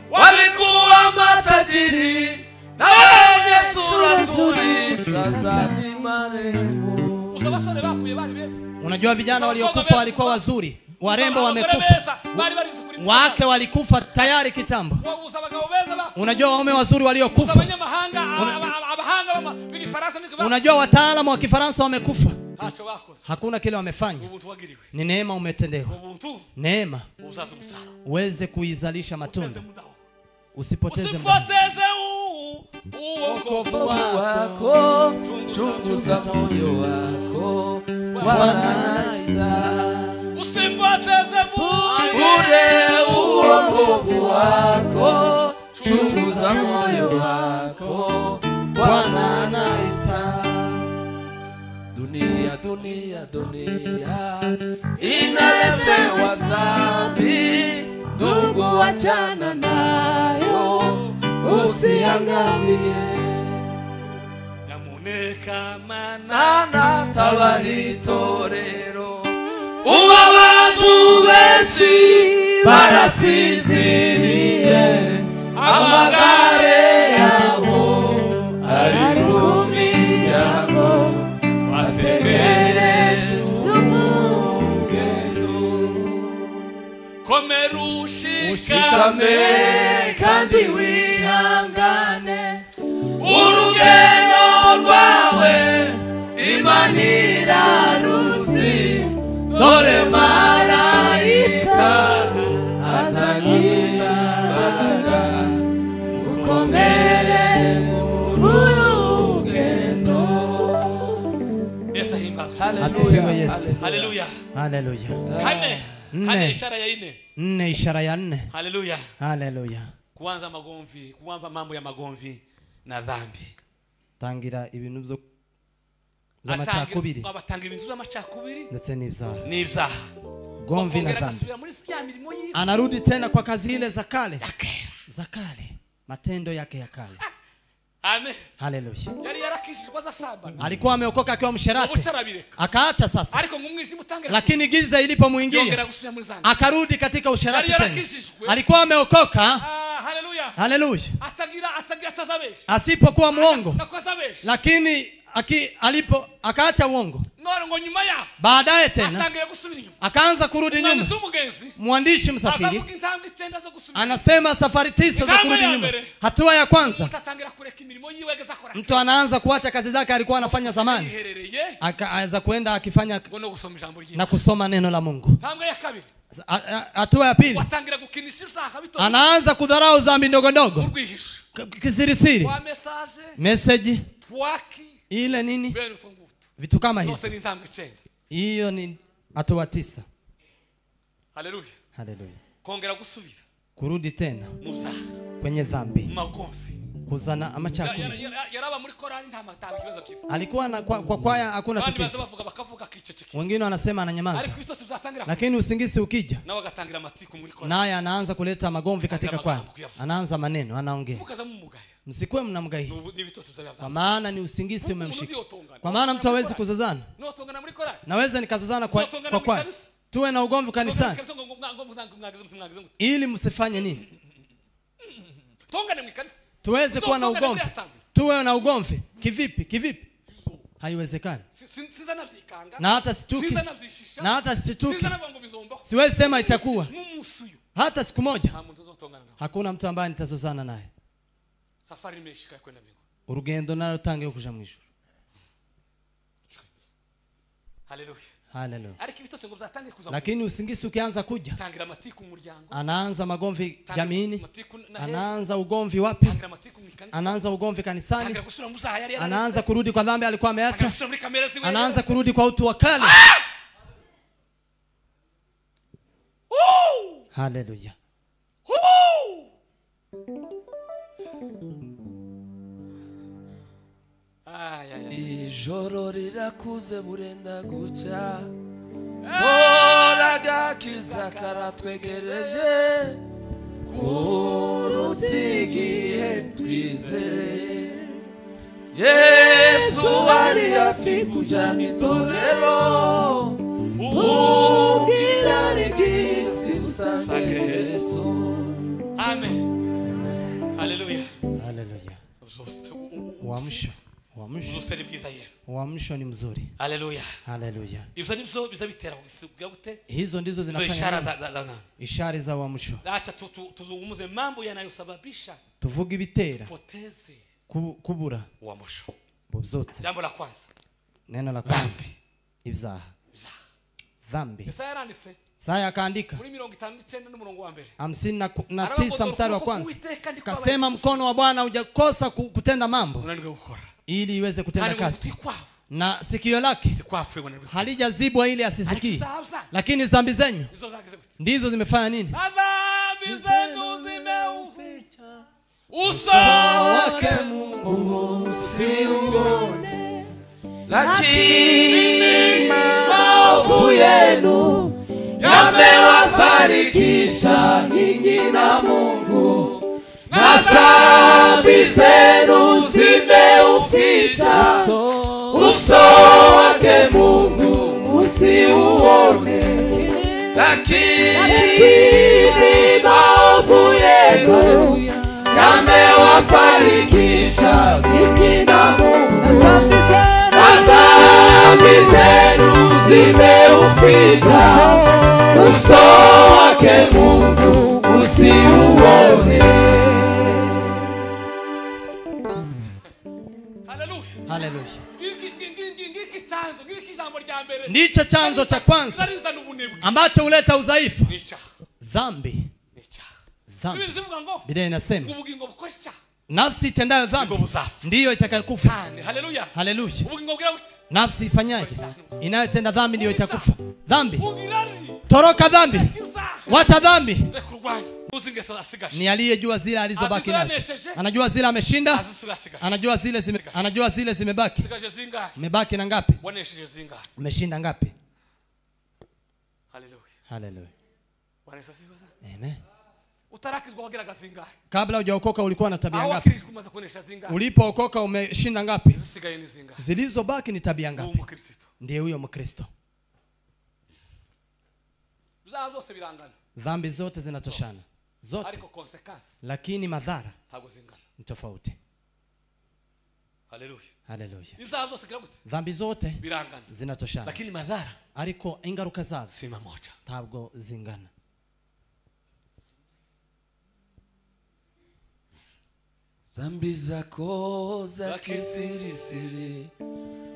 walikuwa matajiri na wenye sura nzuri, sasa ni marehemu. Unajua vijana waliokufa walikuwa wazuri, warembo wamekufa, wake walikufa tayari kitambo. Unajua waume wazuri waliokufa, unajua wataalamu wa Kifaransa wamekufa. Hakuna kile wamefanya. Ni neema umetendewa. Neema uweze kuizalisha matunda. Usipoteze wokovu wako, chunguza moyo wako, Bwana. Usipoteze bure wokovu wako, chunguza moyo wako, Bwana anaita. Dunia, dunia, dunia inalemewa dhambi, ndugu achana nayo, usiangamie. Nyamuneka manana tabari torero, uwa watu benshi barasinziriye, amagare yabo ari ku miryango, bategereje umugeni. Komera ushikame kandi wihangane, urugendo rwawe Imana iraruzi, dore marayika azanira imbaraga, ukomere urugendo. Asifiwe Yesu. Haleluya. Haleluya. Kane ishara ya 4. 4 ishara ya 4. Haleluya. Haleluya. Kuanza magomvi, kuanza mambo ya magomvi na dhambi. Tangira ibintu byo z'amacakubiri. Abatanga ibintu by'amacakubiri ndetse n'ibyaha. N'ibyaha. Gomvi na dhambi. Anarudi tena kwa kazi ile za kale. Za kale. Matendo yake ya kale. Amen. Haleluya. Yari yarakishijwe za saba. Alikuwa ameokoka akiwa msherati. Akaacha sasa. Lakini giza ilipomuingia akarudi katika usherati tena. Alikuwa ameokoka. Haleluya. Haleluya. Atazabesh. Asipokuwa muongo. Lakini akaacha uongo. Baadaye tena akaanza kurudi nyuma. Mwandishi msafiri anasema safari 9 za kurudi nyuma. Hatua ya kwanza, mtu anaanza kuacha kazi zake alikuwa anafanya zamani, akaanza kuenda akifanya na kusoma neno la Mungu. Hatua ya pili, anaanza kudharau dhambi ndogo ndogo, kisirisiri, message ile nini, vitu kama hizo. Hiyo ni hatua 9. Haleluya. Haleluya. Kongera gusubira, kurudi tena kwenye dhambi, magomvi, kuzana amacakubiri. Yaraba muri korali nta matanga kibazo kifu. Alikuwa na kwa kwaya hakuna tatizo. wengine wanasema ananyamaza, lakini usingizi ukija naye anaanza kuleta magomvi katika kwani, anaanza maneno, anaongea. Msikuwe mnamgahi, kwa maana ni usingizi umemshika. Kwa maana mtu hawezi kuzozana. Naweza nikazozana kwa tuwe na ugomvi kanisani ili msifanye nini? Tuweze kuwa na ugomvi. Tuwe na ugomvi kivipi? Haiwezekani. Na hata situki. Siwezi sema itakuwa. Hata siku moja hakuna mtu ambaye nitazozana naye. Safari imeshika kwenda mbinguni. Urugendo nalo tangiye kuja mu ijuru. Haleluya. Lakini usingizi ukianza kuja, anaanza magomvi jamini, anaanza ugomvi wapi? Anaanza ugomvi kanisani, anaanza kurudi kwa dhambi alikuwa ameacha, anaanza kurudi kwa utu wa kale. Haleluya. Ijoro rirakuze burenda gucya, Boraga kiza karatwegereje, kurutigiye twizere. Yesu ari hafi kuja mwitorero, ubwira rigisi usange Yesu. Amen. Haleluya. Uamsho ni mzuri. Haleluya. Ibyo nibyo bizabitera kugira gute? Hizo ndizo zinafanya ishara za uamsho. Acha tuzungumuze mambo yanayosababisha tuvuge bitera poteze kubura uamsho. Buzotse. Jambo la kwanza. Neno la kwanza. Ibzaha. Dhambi. Yesaya aranditse. Saya akaandika muri 59 n'umurongo wa mbere. 59 mstari wa kwanza. Kasema mkono wa Bwana hujakosa kutenda mambo ili iweze kutenda kazi, na sikio lake halijazibwa ili asisikii. Lakini dhambi zenyu ndizo zimefanya nini? Dhambi zenu zimeuficha uso wake Mungu usiuone, lakini maovu yenu yamewafarikisha nyinyi na Mungu, na dhambi zenu zimeuficha uso wake Mungu usiuone, lakini maovu yenu yamewafarikisha nyinyi na Mungu, na dhambi zenu zimeuficha uso wake Mungu usiuone. Haleluya. Ndicho chanzo cha kwanza ambacho huleta udhaifu. Dhambi. Biblia inasema nafsi itendayo dhambi ndiyo itakayokufa. Haleluya. Nafsi ifanyaje? Inayotenda dhambi ndiyo itakufa. Dhambi. Toroka dhambi. Wacha dhambi. Ni aliyejua zile alizobaki nazo. Anajua zile ameshinda. Anajua zile zimebaki. Umebaki na ngapi? Umeshinda ngapi? Haleluya. Amen. Kabla hujaokoka ulikuwa na tabia ngapi? Ulipookoka umeshinda ngapi? Zilizobaki ni tabia ngapi? Ndiye huyo Mkristo. Dhambi zote zinatoshana. Zote. Lakini madhara ni tofauti. Haleluya. Dhambi zote zinatoshana. Lakini madhara ariko ingaruka zazo sima moja. Ntabwo zingana. Dhambi zako za kisirisiri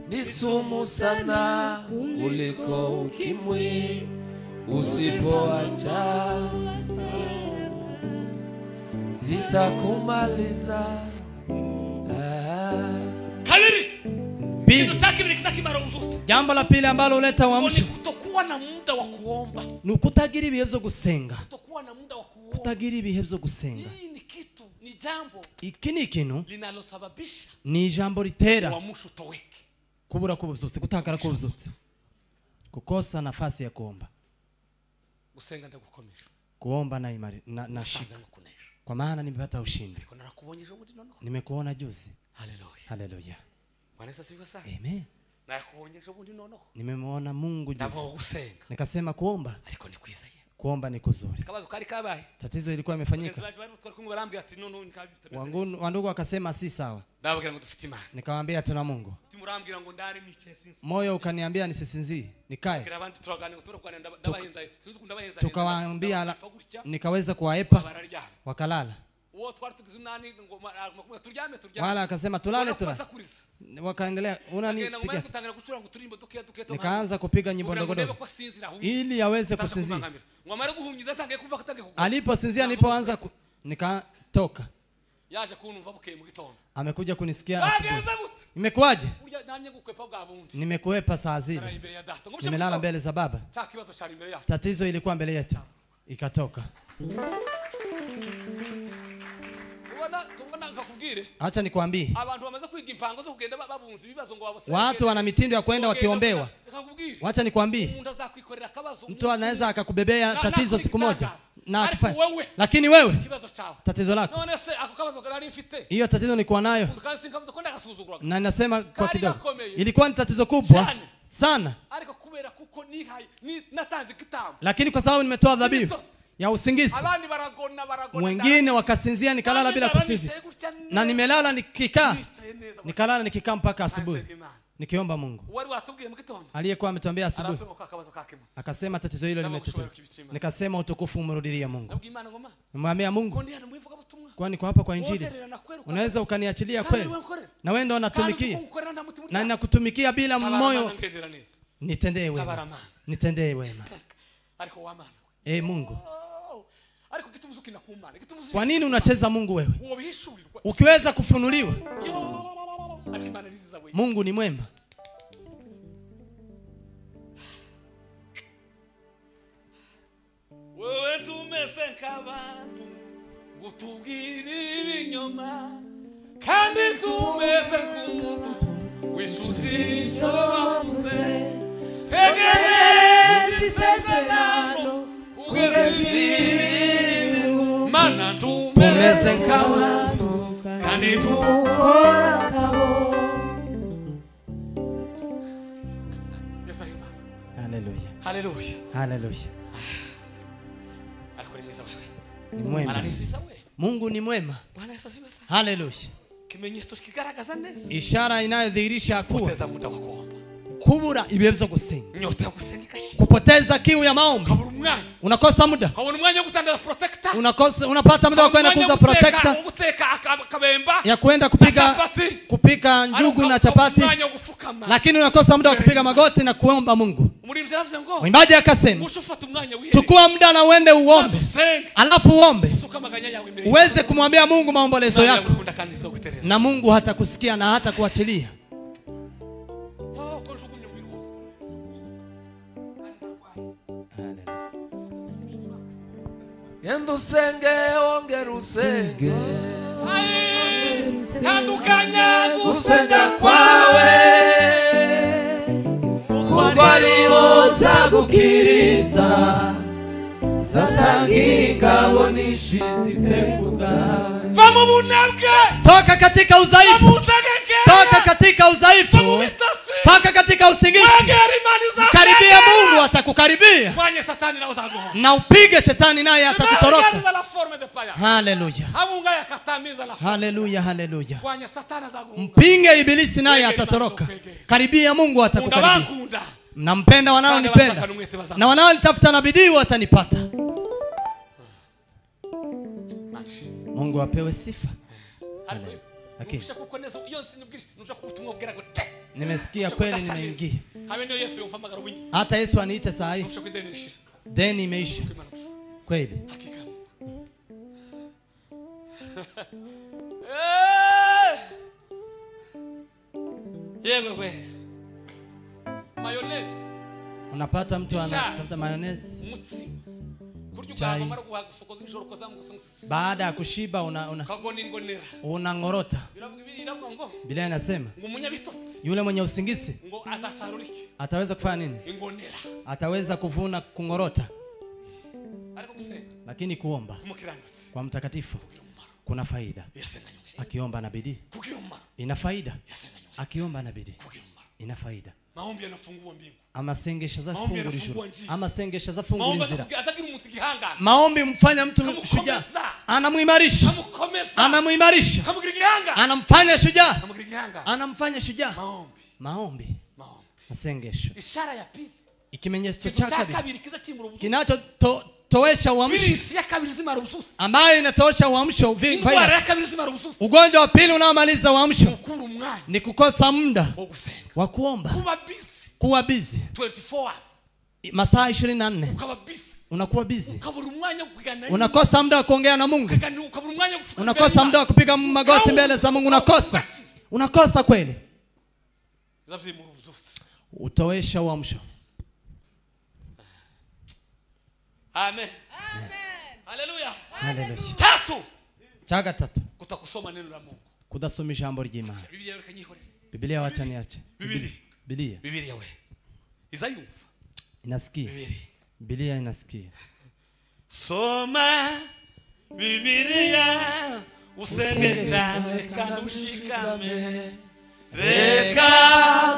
ni sumu sana kuliko ukimwi, usipoacha zitakumaliza. Jambo la pili ambalo huleta uamsho ni kutokuwa na muda wa kuomba. Ni ukutagira ibihe byo gusenga. Kutokuwa na muda wa kuomba. Kutagira ibihe byo gusenga. Hii ni kitu, ni jambo. Iki ni ikintu linalosababisha ni jambo litera uamsho toweke. Kubura kububyutse, gutakara kububyutse. kukosa nafasi ya kuomba. Gusenga ndagukomeje. Kuomba na imani na shika. Kwa maana nimepata ushindi. Nimekuona juzi. Hallelujah. Hallelujah. Bwana asifiwe sana. Amen. Nakuonyesha bundi nono. Nimemuona Mungu juzi. Ndavo gusenga. Nikasema kuomba. Ariko ni kwiza ye. Kuomba ni kuzuri. Kabazo kari kabaye. Tatizo ilikuwa imefanyika. Wandugu wakasema si sawa. Ndababwira ngo dufite Imana. Nikawaambia tuna Mungu. Timurambwira ngo ndare nice sinzi. Moyo ukaniambia nisisinzie, nikae. Tukawaambia nikaweza kuwaepa wakalala. Wala akasema tulale. Wakaendelea unanipiga. Nikaanza kupiga nyimbo ndogo ili aweze kusinzia. Aliposinzia nilipoanza nikatoka. Amekuja kunisikia asubuhi. Imekuaje? Nimekuepa saa zile. Nimelala mbele za baba. Tatizo ilikuwa mbele yetu. Ikatoka. Acha nikwambie. Watu wana mitindo ya kwenda wakiombewa. Acha nikwambie. Mtu anaweza akakubebea tatizo siku moja na akifanya. Lakini wewe tatizo lako. Hiyo tatizo nilikuwa nayo. Na ninasema kwa kidogo. Ilikuwa ni tatizo kubwa sana. Lakini kwa sababu nimetoa dhabihu ya usingizi, wengine wakasinzia nikalala bila kusinzia. Na nimelala nikikaa mpaka asubuhi nikiomba Mungu. Aliyekuwa ametuambia asubuhi akasema tatizo hilo limetatuliwa. Nikasema utukufu umrudilie Mungu. Nimwambia Mungu, kwani kwa hapa kwa injili unaweza ukaniachilia kweli? Na wewe ndio unatumikia. Na ninakutumikia bila moyo. Nitendee wema. Nitendee wema. Mungu. Kwa nini unacheza Mungu wewe? Ukiweza kufunuliwa. Mungu ni mwema. Wewe tumesenka abantu gutubwira ibinyoma kandi tumesenka umuntu wishuziza wavuze tegereza isezerano mana tumesenka abantu kandi tukora kabo. Hallelujah. Hallelujah. Hallelujah. Ni mwema. Mungu ni mwema. Hallelujah. Ishara inayodhihirisha kuwa kubura ibebza gusenga. Kupoteza kiu ya maombi. Unakosa muda. Unapata muda wa kwenda kuuza protector. Ya kwenda kupika njugu na chapati. Lakini unakosa muda wa kupiga magoti na kuomba Mungu. Mwimbaji akasema, chukua muda na uende uombe. Alafu uombe. Uweze kumwambia Mungu maombolezo yako. Na Mungu hatakusikia na hata kuachilia. Yendo usenge ongera usenge. Tandukanya gusenga kwawe. Kuko ariho zagukiriza. Satani kabonishi zitekuga. Vamu bunebwe. Toka katika udhaifu. Toka katika udhaifu. Toka katika usingizi. Karibia Mungu atakukaribia. Na upige shetani naye atakutoroka. Hallelujah. Hallelujah, hallelujah. Mpinge ibilisi naye atatoroka. Karibia Mungu atakukaribia. Nampenda wanaonipenda. Na wanaonitafuta na bidii watanipata. Mungu apewe sifa. Okay. Nimesikia kweli nimeingia. Hata Yesu aniite saa hii. Deni imeisha. Kweli. Yewe. Mayonnaise. Unapata mtu anatafuta mayonnaise. chai. Baada ya kushiba unangorota. Biblia inasema yule mwenye usingizi ataweza kufanya nini? Ataweza kuvuna kungorota. Lakini kuomba kwa mtakatifu kuna faida. Akiomba na bidii ina faida. Akiomba na bidii ina faida. Maombi yanafungua mbingu. Amasengesha zafungura ijuru. Amasengesha zafungura inzira. Maombi mfanya mtu shujaa. Anamuimarisha. Anamuimarisha. Anamfanya shujaa. Anamfanya shujaa. Maombi. Masengesho. Ishara ya pili. Ikimenyetso cha kabili. Kinacho toesha uamsho. Ambayo inatosha uamsho virus. Ugonjwa wa pili unaomaliza uamsho ni kukosa muda wa kuomba. Kuwa busy 24 hours. Masaa 24 unakuwa busy. Unakosa muda wa kuongea na Mungu. Unakosa muda wa kupiga magoti mbele za Mungu. Unakosa kweli. Utoesha uamsho. Amen. Amen. Haleluya. Haleluya. Tatu. Chaga tatu. Kutakusoma neno la Mungu. Kudasoma jambo ry'Imana. Biblia wacha niache. Biblia we. Izayumva. Inasikia. Biblia inasikia. Soma Biblia usenge cyane kandi ushikame. Reka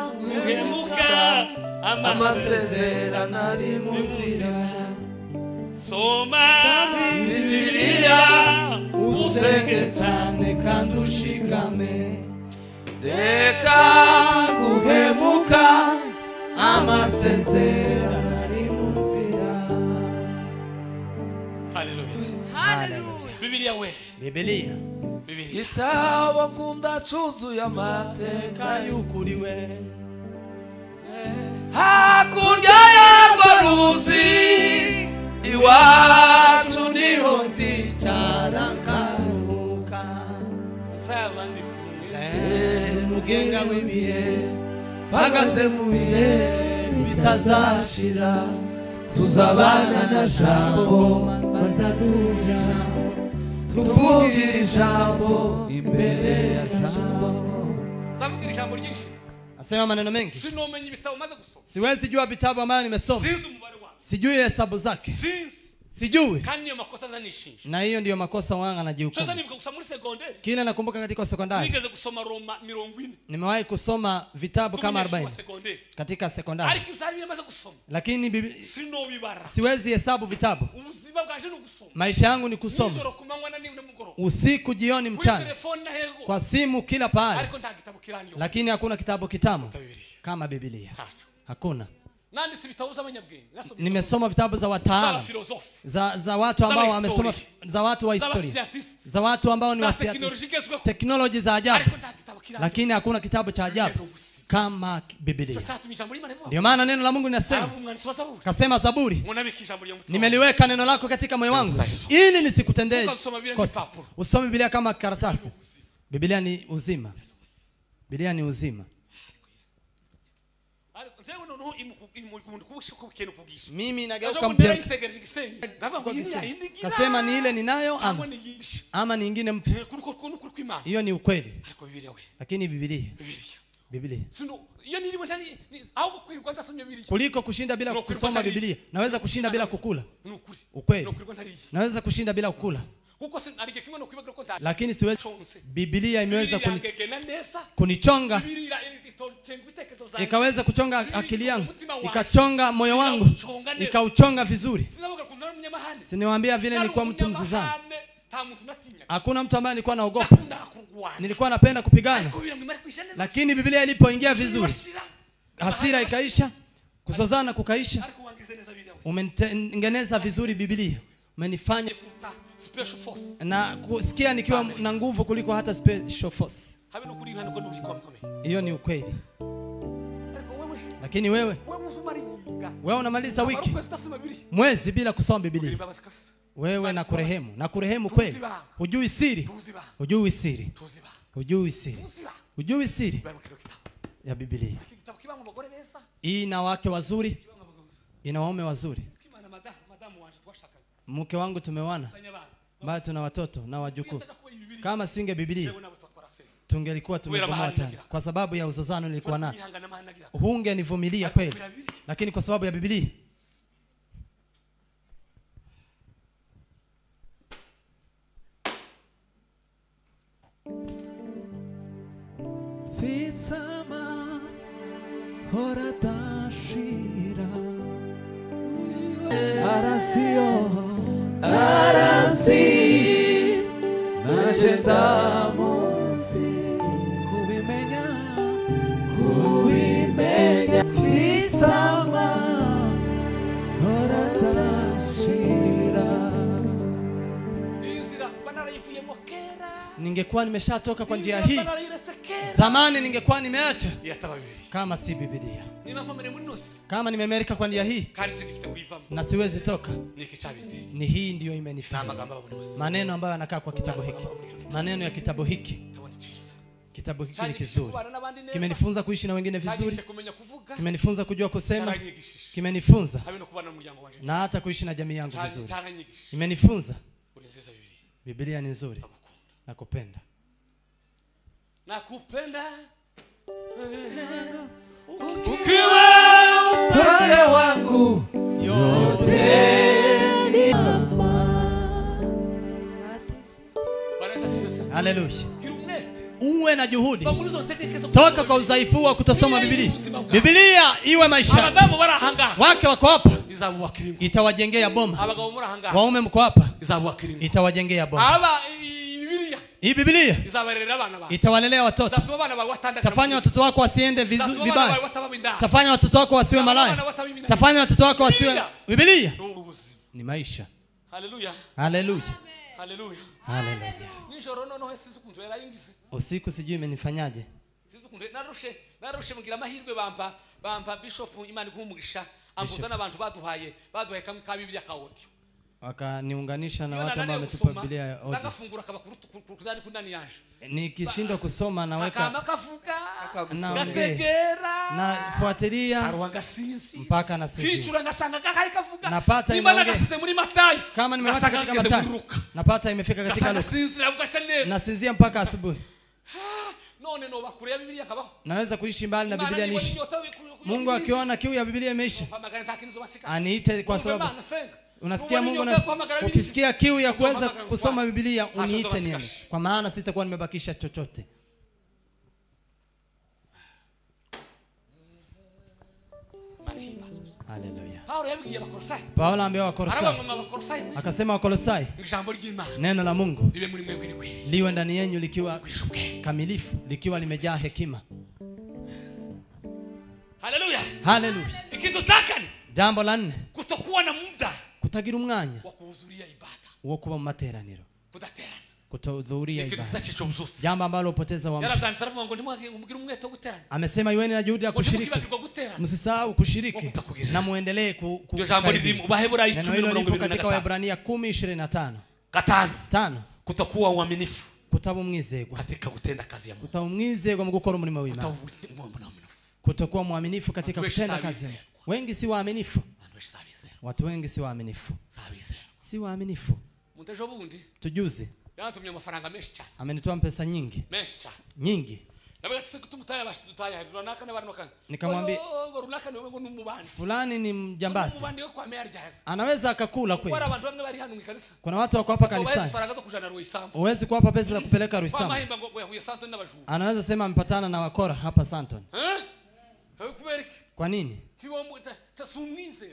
uhemuka amasezerano ari mu nzira. Soma Biblia usenge cyane kandi ushikame. Reka guhemuka amasezerano ari mu nzira. Haleluya. Biblia we. Biblia. Gitabo nkunda cyuzuye amateka y'ukuri we. Hakurya yarwo ruzi iwacu niho nzicara nkaruhuka. Sabandi mugenga w'ibihe mpagaze mu bihe bitazashira. Tuzabana na jambo bazatuja. Tuvugira ijambo imbere ya jambo. Savugira ijambo ryinshi. Asema maneno mengi. Sinomenye ibitabo maze gusoma. Siwezi jua vitabu ambavyo nimesoma. Sinzi umubare wao. Sijui hesabu zake. Sijui. Kandi niyo makosa zanishinja. Na hiyo ndiyo makosa wangu anajihukumu. Sasa nibuka kusoma muri sekondari. Kila nakumbuka katika sekondari. Nigeze kusoma Roma 40. Nimewahi kusoma vitabu kama 40 katika sekondari. Ariko uzali yamaze kusoma. Lakini sino bibara. Siwezi hesabu vitabu. Ubuzima bwaje no kusoma. Maisha yangu ni kusoma. Usiku, jioni, mchana. Kwa simu kila pahali. Lakini hakuna kitabu kitamu kama Biblia. Hakuna. Nimesoma vitabu za wataalamu, za watu ambao wamesoma, za watu wa historia, za watu ambao ni teknolojia za ajabu. Lakini hakuna kitabu cha ajabu kama Biblia. Ndio maana neno la Mungu linasema, kasema Zaburi, nimeliweka neno lako katika moyo wangu ili nisikutendee kosa. Usome Biblia kama karatasi. Biblia ni uzima. Biblia ni uzima. Mimi nageuka mpya. Kasema ni ile ninayo ama nyingine mpya. Hiyo ni ukweli. Lakini Biblia. Kuliko kushinda bila kusoma Biblia. Naweza kushinda bila kukula. Ukweli. Naweza kushinda bila kukula. Lakini siwezi. Biblia imeweza kunichonga. Ikaweza kuchonga akili yangu, ikachonga moyo wangu, ikauchonga vizuri. Siniwaambia vile nilikuwa mtu mzizani. Hakuna mtu ambaye nilikuwa naogopa. Nilikuwa napenda kupigana. Lakini Biblia ilipoingia vizuri, hasira ikaisha, kuzozana kukaisha. Umenitengeneza vizuri Biblia. Umenifanya na kusikia nikiwa na nguvu kuliko hata special force. Hiyo ni ukweli. Lakini wewe unamaliza wiki, mwezi bila kusoma Biblia. Wewe na kurehemu kweli. Hujui siri ya Biblia. Ina wake wazuri, ina waume wazuri. mke wangu tumewana, bado tuna watoto na wajukuu. Kama singe Biblia tungelikuwa tumebomoa tena, kwa sababu ya uzozano nilikuwa nao. Hungenivumilia kweli, lakini kwa sababu ya Biblia. Fisama horatashira arasio arasi najendamusi kubimenya fisama horatashira. Ningekuwa nimeshatoka kwa njia hii zamani, ningekuwa nimeacha kama si Biblia. Kama nimemerika kwa njia hii na siwezi toka, ni hii ndio imenifanya. Maneno ambayo yanakaa kwa kitabu hiki, maneno ya kitabu hiki. Kitabu hiki ni kizuri, kimenifunza kuishi na wengine vizuri, kimenifunza kujua kusema, kimenifunza na hata kuishi na jamii yangu vizuri. Imenifunza Biblia ni nzuri. Nakupenda. Ukiwa upande wangu yote ni haleluya. Uwe na juhudi. Toka kwa udhaifu wa kutosoma Biblia. Biblia iwe maisha. Wake wako hapa, itawajengea boma. Waume mko hapa, itawajengea boma. Hii Biblia itawalelea watoto. Tafanya watoto wako wasiende vibaya. Tafanya watoto wako wasiwe malaya. Tafanya watoto wako wasiwe. Biblia ni maisha. Haleluya. Haleluya. Haleluya. Haleluya. Nijoro noneho sisi kunjwera ingise. Usiku sijui imenifanyaje. Sisi kunjwera narushe mugira amahirwe bampa bishop Imana ikumugisha ambuzana abantu baduhaye ka Biblia ka audio. Wakaniunganisha na watu ambao wametupa Biblia ya audio. Zakafungura kabakuru kundani yaje. Nikishindwa kusoma naweka nategera nafuatilia arwanga sinzi mpaka na sisi. Kishura ngasanga kakaikavuga. Napata imana muri Matayo. Kama nimeweka katika Matayo. Napata imefika katika Luka. Nasinzia mpaka asubuhi. None no bakurea Biblia kabaho. Naweza kuishi mbali na Biblia niishi. Mungu akiona kiu ya Biblia imeisha, aniite, kwa sababu unasikia Mungu ukisikia kiu ya kuweza kusoma Biblia uniite niende, kwa maana sitakuwa nimebakisha chochote. Haleluya. Paulo ambaye Wakolosai akasema, Wakolosai, neno la Mungu liwe ndani yenu likiwa kamilifu, likiwa limejaa hekima. Haleluya. Haleluya. Ikitutaka ni jambo la 4, kutokuwa na muda kutagira umwanya wa kuhudhuria ibada, wo kuba mu materaniro, kudaterana, kutohudhuria ibada, jambo jambo ambalo upoteza wa mtu. Amesema iweni na juhudi ya kushiriki, msisahau kushiriki na muendelee neno hilo lipo katika Waebrania 10:25. 5 kutokuwa uaminifu, kutaba umwizerwa katika kutenda kazi ya Mungu, kutaba umwizerwa mu gukora umurimo w'Imana, kutokuwa muaminifu katika kutenda kazi. Wengi si waaminifu. Watu wengi si waaminifu. Si waaminifu. Mtejo bundi tujuzi yanatumye amafaranga menshi cyane, amenitoa pesa nyingi nyingi. Nikamwambia fulani ni mjambazi, anaweza akakula kweli. Kuna watu wako hapa kanisani, uwezi kuwapa pesa za kupeleka Ruisamu. Anaweza sema amepatana na wakora hapa Santon. Kwa nini?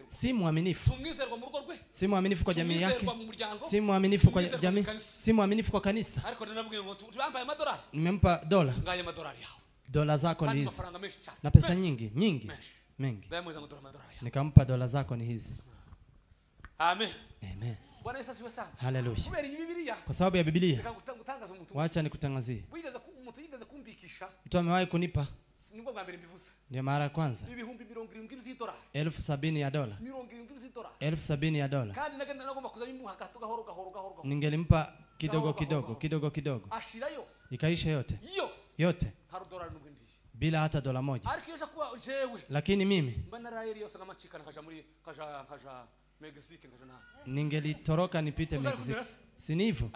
Si muaminifu. Si muaminifu kwa jamii yake. Si muaminifu kwa jamii. Si muaminifu kwa kanisa. Nimempa dola. Dola zako ni hizi. Na pesa nyingi, nyingi. Mengi. Nikampa dola zako ni hizi. Amen. Amen. Bwana Yesu asifiwe sana. Haleluya. Kwa sababu ya Biblia. Wacha nikutangazie. Mtu amewahi kunipa. Ndio mara ya kwanza $70,000. $70,000. Ningelimpa kidogo kidogo. Ikaisha yote. Yote. Bila hata $1. Lakini mimi Mexico ngaje na ningelitoroka nipite Mexico. Si ni hivyo?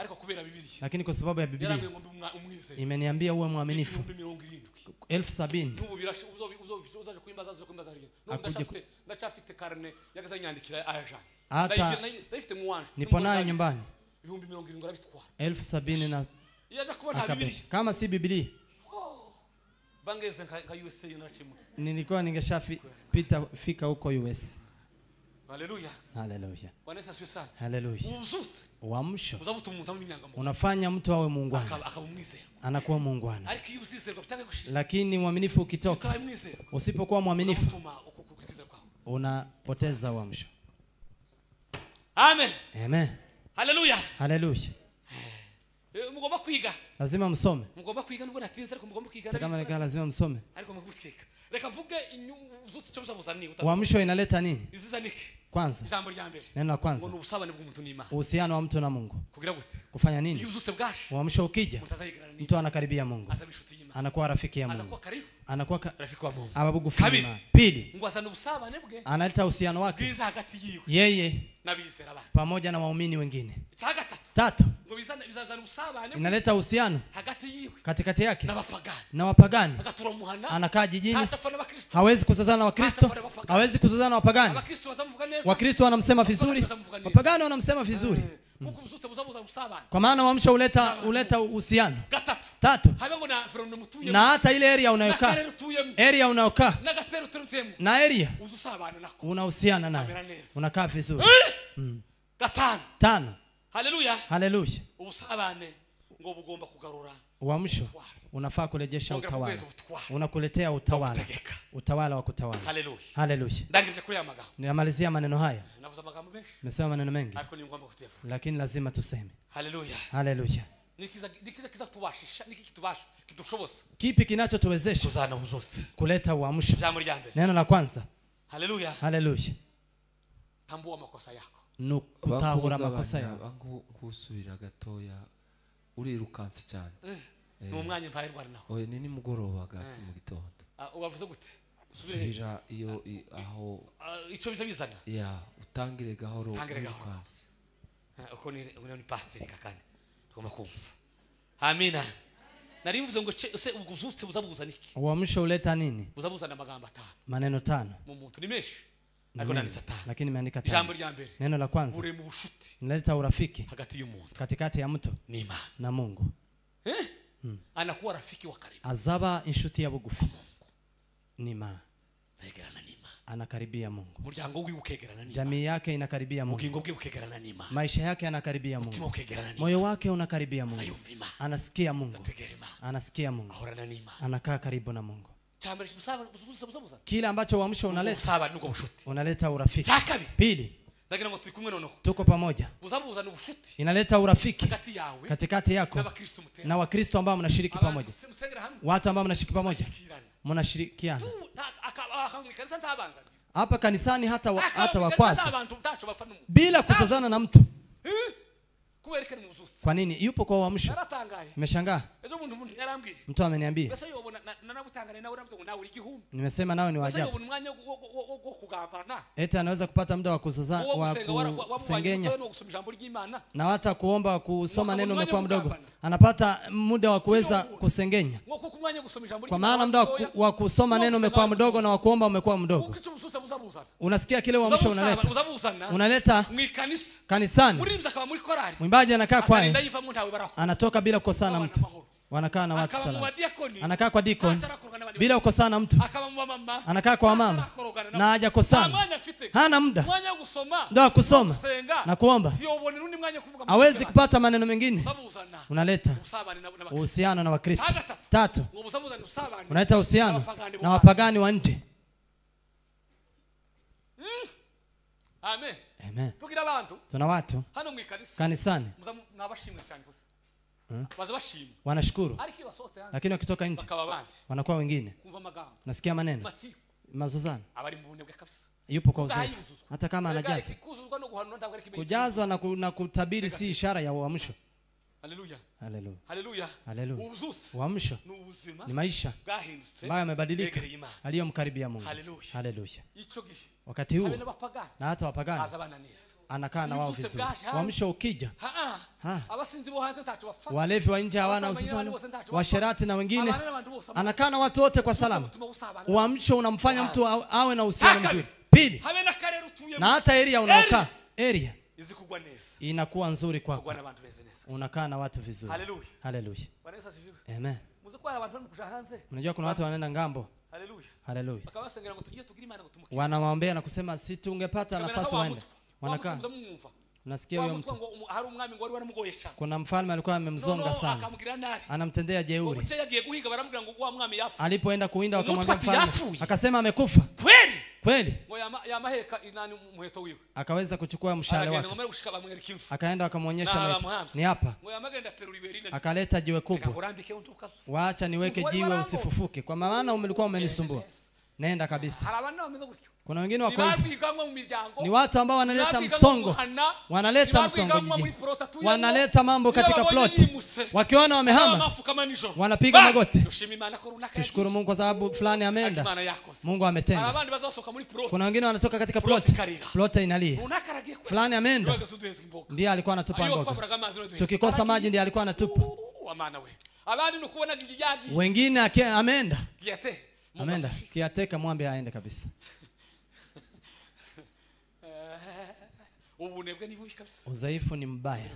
Lakini kwa sababu ya Biblia imeniambia uwe mwaminifu. 70,000 hata nipo nayo nyumbani 70,000 na kama si Biblia nilikuwa ningeshafika fika huko US. Haleluya. Haleluya. Bwana Yesu asifiwe sana. Haleluya. Uamsho unafanya unafanya mtu awe muungwana, anakuwa muungwana. Lakini mwaminifu ukitoka, usipokuwa mwaminifu unapoteza uamsho. Amen. Amen. Haleluya. Haleluya. Mugomba kwiga. Lazima msome. Mugomba kwiga nubwo natinze ariko mugomba kwiga. Kama ni lazima msome. Ariko muguteka. Reka vuge uzutse cyo muzabuzani. Uamsho inaleta nini? Izizanike. Kwanza. Jambo lya mbere. Neno la kwanza. Ngo ubusabane bw'umuntu n'Imana. Uhusiano wa mtu na Mungu. Kugira gute? Kufanya nini? Uzutse bwaje. Uamsho ukija, mtu anakaribia Mungu. Anakuwa rafiki ya Mungu. Anakuwa rafiki wa Mungu. Ababugufi. Pili. Ngo asana ubusabane bwe. Analeta uhusiano wake. Biza hagati yiwe. Yeye nabizera bana. Pamoja na waumini wengine. Tatu. Ngo bizana ubusabane. Inaleta uhusiano hagati yiwe. Katikati yake. Na wapagani. Akatura muhana. Anakaa jijini. Hawezi kuzozana na Wakristo. Hawezi kuzozana na wapagani. Wakristo wanamsema vizuri. Wapagani wanamsema vizuri. Kwa maana uamsho uleta uhusiano. Tatu. Na hata ile area unayokaa. Na area unahusiana naye. Unakaa vizuri. Tano. Haleluya. Haleluya. Ubusabane ngo bugomba kugarura. Uamsho unafaa kurejesha utawala. Unakuletea utawala. Utawala wa kutawala. Haleluya. Haleluya. Ndangije kuri amagambo. Ninamalizia maneno haya. Navuza amagambo mengi. Nimesema maneno mengi. Ariko ni ngomba kutefu. Lakini lazima tuseme. Haleluya. Haleluya. Nikiza kitubashisha, kitubasha, kitushoboza. Kipi kinachotuwezesha kuzana uzose kuleta uamsho? Jambo lya mbere. Neno la kwanza. Haleluya. Haleluya. Tambua makosa yako. Nukutahura makosa yako. Kusubira gatoya urirukanse cyane. N'umwanya mpayirwa naho. Oye ni nimugoroba gasi mu gitondo. Ubavuze gute? Subira iyo aho ico bizana. Ya utangire gahoro urukanse. Uko ni pastor kakandi. Tugomba kumva. Amina. Nari mvuze ngo se ubuzutse buzabuzana iki? Uamsho uleta nini? Buzabuzana amagamba 5. Maneno 5. Mu muntu ni meshi. Ariko nani satani. Lakini imeandika 5. Jambo lya mbere. Neno la kwanza. Uri mu bushuti. Inaleta urafiki hagati y'umuntu. Katikati ya mtu na Mungu. Anakuwa rafiki wa karibu. Azaba inshuti ya bugufi. Nima. Zegerana nima. Anakaribia Mungu. Muryango wiwe ukegerana nima. Jamii yake inakaribia Mungu. Ukingo bwe ukegerana nima. Maisha yake yanakaribia Mungu. Moyo wake unakaribia Mungu. Anasikia Mungu. Anasikia Mungu. Anakaa karibu na Mungu. Kile ambacho uamsho unaleta urafiki. Pili. Tuko pamoja. Inaleta urafiki katikati yako na Wakristo ambao mnashiriki pamoja. Watu ambao mnashiriki pamoja. Mnashirikiana. Hapa kanisani hata wakwaza. Bila kusazana na mtu. Kwa nini? Yupo kwa uamsho. Nimeshangaa. Mtu ameniambia. Nimesema nao ni waajabu. Eti anaweza kupata muda wa kusengenya. Na hata kuomba kusoma neno umekuwa mdogo. Anapata muda wa kuweza kusengenya. Kwa maana muda wa kusoma neno umekuwa mdogo na wa kuomba umekuwa mdogo. Unasikia kile uamsho unaleta kanisani. Mwimbaji anakaa kwani anatoka bila kukosana mtu. Wanakaa na watu salama. Anakaa kwa deacon bila kukosana mtu. Anakaa kwa mama na hajakosana. Hana muda ndio kusoma na kuomba. Hawezi kupata maneno mengine. Unaleta uhusiano na Wakristo. 3. Unaleta uhusiano na wapagani wa nje. Amen. Amen. Tugira abantu. Tuna watu hano mu kanisa. Kanisani. Nabashimwe cyane gusa. Bazabashimwe. Wanashukuru. Lakini wakitoka nje wanakuwa wengine. Nasikia maneno. Mazozana. Abari mu bunebwe kabisa. Yupo kwa uzoefu. Hata kama anajaza. Kujazwa na kutabiri si ishara ya uamsho. Haleluya. Haleluya. Haleluya. Haleluya. Ubuzuzi. Uamsho ni maisha ambayo yamebadilika aliyomkaribia Mungu. Haleluya. Wakati huo na hata wapagani anakaa na wao vizuri. Uamsho ukija, walevi wa nje hawana usisani, washerati na wengine, anakaa na watu wote kwa salama. Uamsho unamfanya mtu awe na uhusiano mzuri. Pili, na hata area unaokaa, area inakuwa nzuri kwako. Unakaa na watu vizuri. Haleluya. Haleluya. Amen. Unajua kuna watu wanaenda ngambo. Haleluya. Haleluya. Wanawaombea na kusema si tungepata nafasi waende. Wanakaa. Nasikia huyo mtu. Kuna mfalme alikuwa amemzonga sana. Anamtendea jeuri. Alipoenda kuwinda wakamwambia mfalme, akasema amekufa. Kweli? Kweli. Akaweza kuchukua mshale wake. Akaenda akamwonyesha maiti. Ni hapa. Akaleta jiwe kubwa. Waacha niweke jiwe usifufuke kwa maana umekuwa umenisumbua. Nenda kabisa. Kuna wengine wako hivi. Ni watu ambao wanaleta msongo. Wanaleta msongo jijini. Wanaleta mambo katika plot. Wakiona wamehama, wanapiga magoti. Tushukuru Mungu kwa sababu fulani ameenda. Mungu ametenda. Kuna wengine wanatoka katika plot. Plot inalia. Fulani ameenda. Ndiye alikuwa anatupa mboga. Tukikosa maji ndiye alikuwa anatupa. Wengine ameenda. Ameenda. Kiateka mwambie aende kabisa. Udhaifu ni mbaya.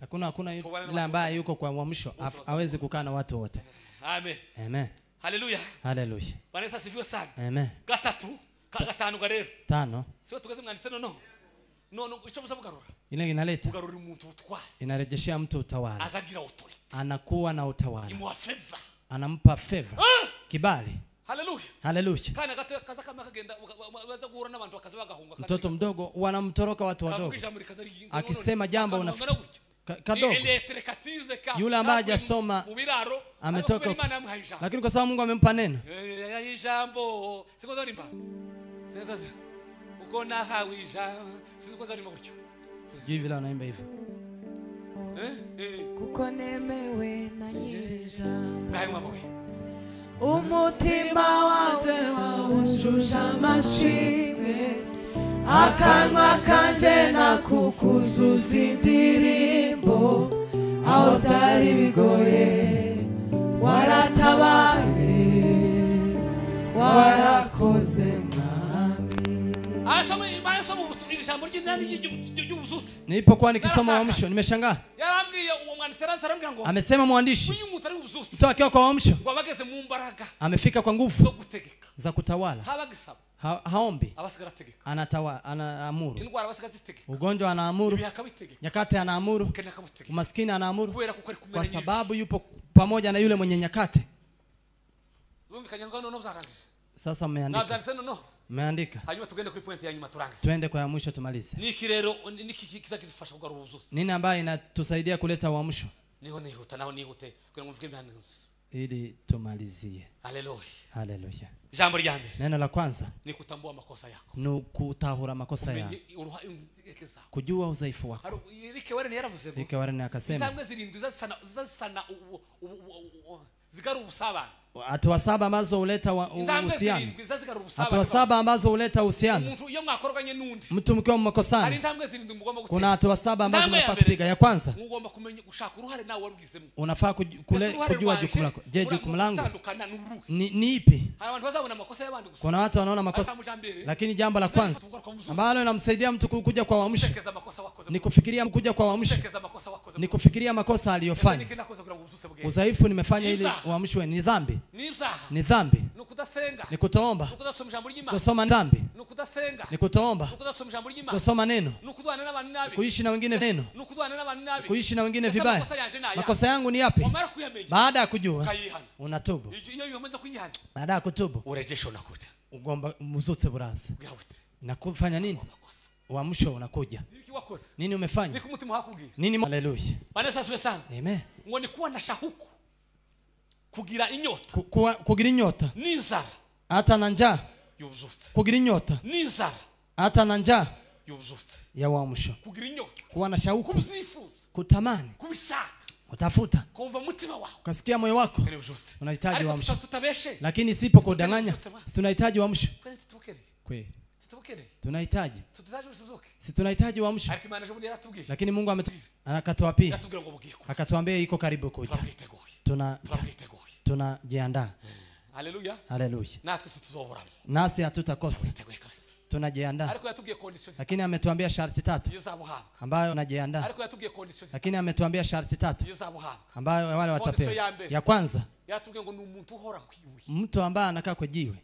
Hakuna yule ambaye yuko kwa uamsho hawezi kukaa na watu wote. Amen. Amen. Haleluya. Haleluya. Bwana Yesu asifiwe sana. Amen. Gatanu garero. Tano. Sio tukaze mwaniseno no. No icho musabugarura. Ile inaleta. Ugarura umuntu utwara. Inarejeshia mtu utawala. Azagira authority. Anakuwa na utawala. Imwa favor. Anampa favor. Kibali. Haleluya. Haleluya. Kana kaza kama kagenda waza kuura na bantu akaza bagahunga. Mtoto mdogo wanamtoroka watu wadogo. Akisema jambo unafikiri kadogo. Yule ambaye hajasoma ametoka. Lakini kwa sababu Mungu amempa neno. Jambo. Sikoza rimba. Sasa uko na hawisha. Sikoza rimba kucho. Sijui vile anaimba hivyo. Kuko nemewe na nyirija. Ngai mama wewe. Umutima wanje wawushusha amashimwe, akanwa kanje nakukuzuza indirimbo, aho zari bigoye waratabaye, warakoze mwami. Ijambo ry'inani ry'ubuzuzi. Nilipokuwa nikisoma uamsho nimeshangaa. Amesema mwandishi mtu akiwa kwa uamsho amefika kwa nguvu za kutawala. Haombi, anaamuru. Ugonjwa anaamuru, nyakati anaamuru, umaskini anaamuru, kwa sababu yupo pamoja na yule mwenye nyakati. Sasa mmeandika. Hanyuma tugende kuri point ya nyuma turangize. Twende kwa ya mwisho tumalize. Niki rero niki kiza kidufasha kugarura ubuzuzi. Nini ambaye inatusaidia kuleta uamsho? Nihuta nao nihute kugira ngo mvuge ibyantu. Ili tumalizie. Haleluya. Haleluya. Jambo rya mbere. Neno la kwanza ni kutambua makosa yako. Ni kutahura makosa yako. Kujua udhaifu wako. Rike warene yaravuze ngo. Rike warene akasema. Intambwe zirindwi zasana zigaru ubusabane. Hatua 7 ambazo huleta uhusiano. Hatua 7 ambazo huleta uhusiano. Mtu mkiwa mmekosana. Kuna hatua 7 ambazo unafaa kupiga. Ya kwanza, unafaa kujua jukumu lako. Je, jukumu langu ni ipi? Kuna watu wanaona makosa. Lakini jambo la kwanza ambalo linamsaidia mtu kuja kwa uamsho ni kufikiria kuja kwa uamsho. Ni kufikiria makosa aliyofanya. Udhaifu nimefanya ili uamshwe ni dhambi. Ni dhambi. Ni kutoomba. Kusoma dhambi. Ni kutoomba. Kusoma neno. Kuishi na wengine neno. Kuishi na wengine vibaya. Makosa yangu ni yapi? Baada ya kujua unatubu. Baada ya kutubu urejesho unakuja. Ugomba mzutse buraza. Nakufanya nini? Uamsho unakuja. Nini umefanya? Nini? Haleluya. Bwana Yesu asifiwe sana. Amen. Ngo ni kuwa na shahuku. Kugira inyota. Kugira inyota. N'inzara. Hata na njaa. Yuzutse. Kugira inyota. N'inzara. Hata na njaa. Yuzutse. Ya uamsho. Kugira inyota. Kuwa na shauku. kutamani, kubisaka, utafuta, kumva mutima wako, ukasikia moyo wako unahitaji uamsho. tutabeshe, Lakini sipo kudanganya, tunahitaji uamsho. Kweli tunahitaji, si tunahitaji uamsho. Lakini Mungu akatoa pia, akatuambia iko karibu kuja. Tunajiandaa. Haleluya. Haleluya. Nasi hatutakosa. Tunajiandaa. Lakini ametuambia sharti 3 ambayo unajiandaa. Lakini ametuambia sharti 3 ambayo wale watapewa. Ya kwanza, mtu ambaye anakaa kwa jiwe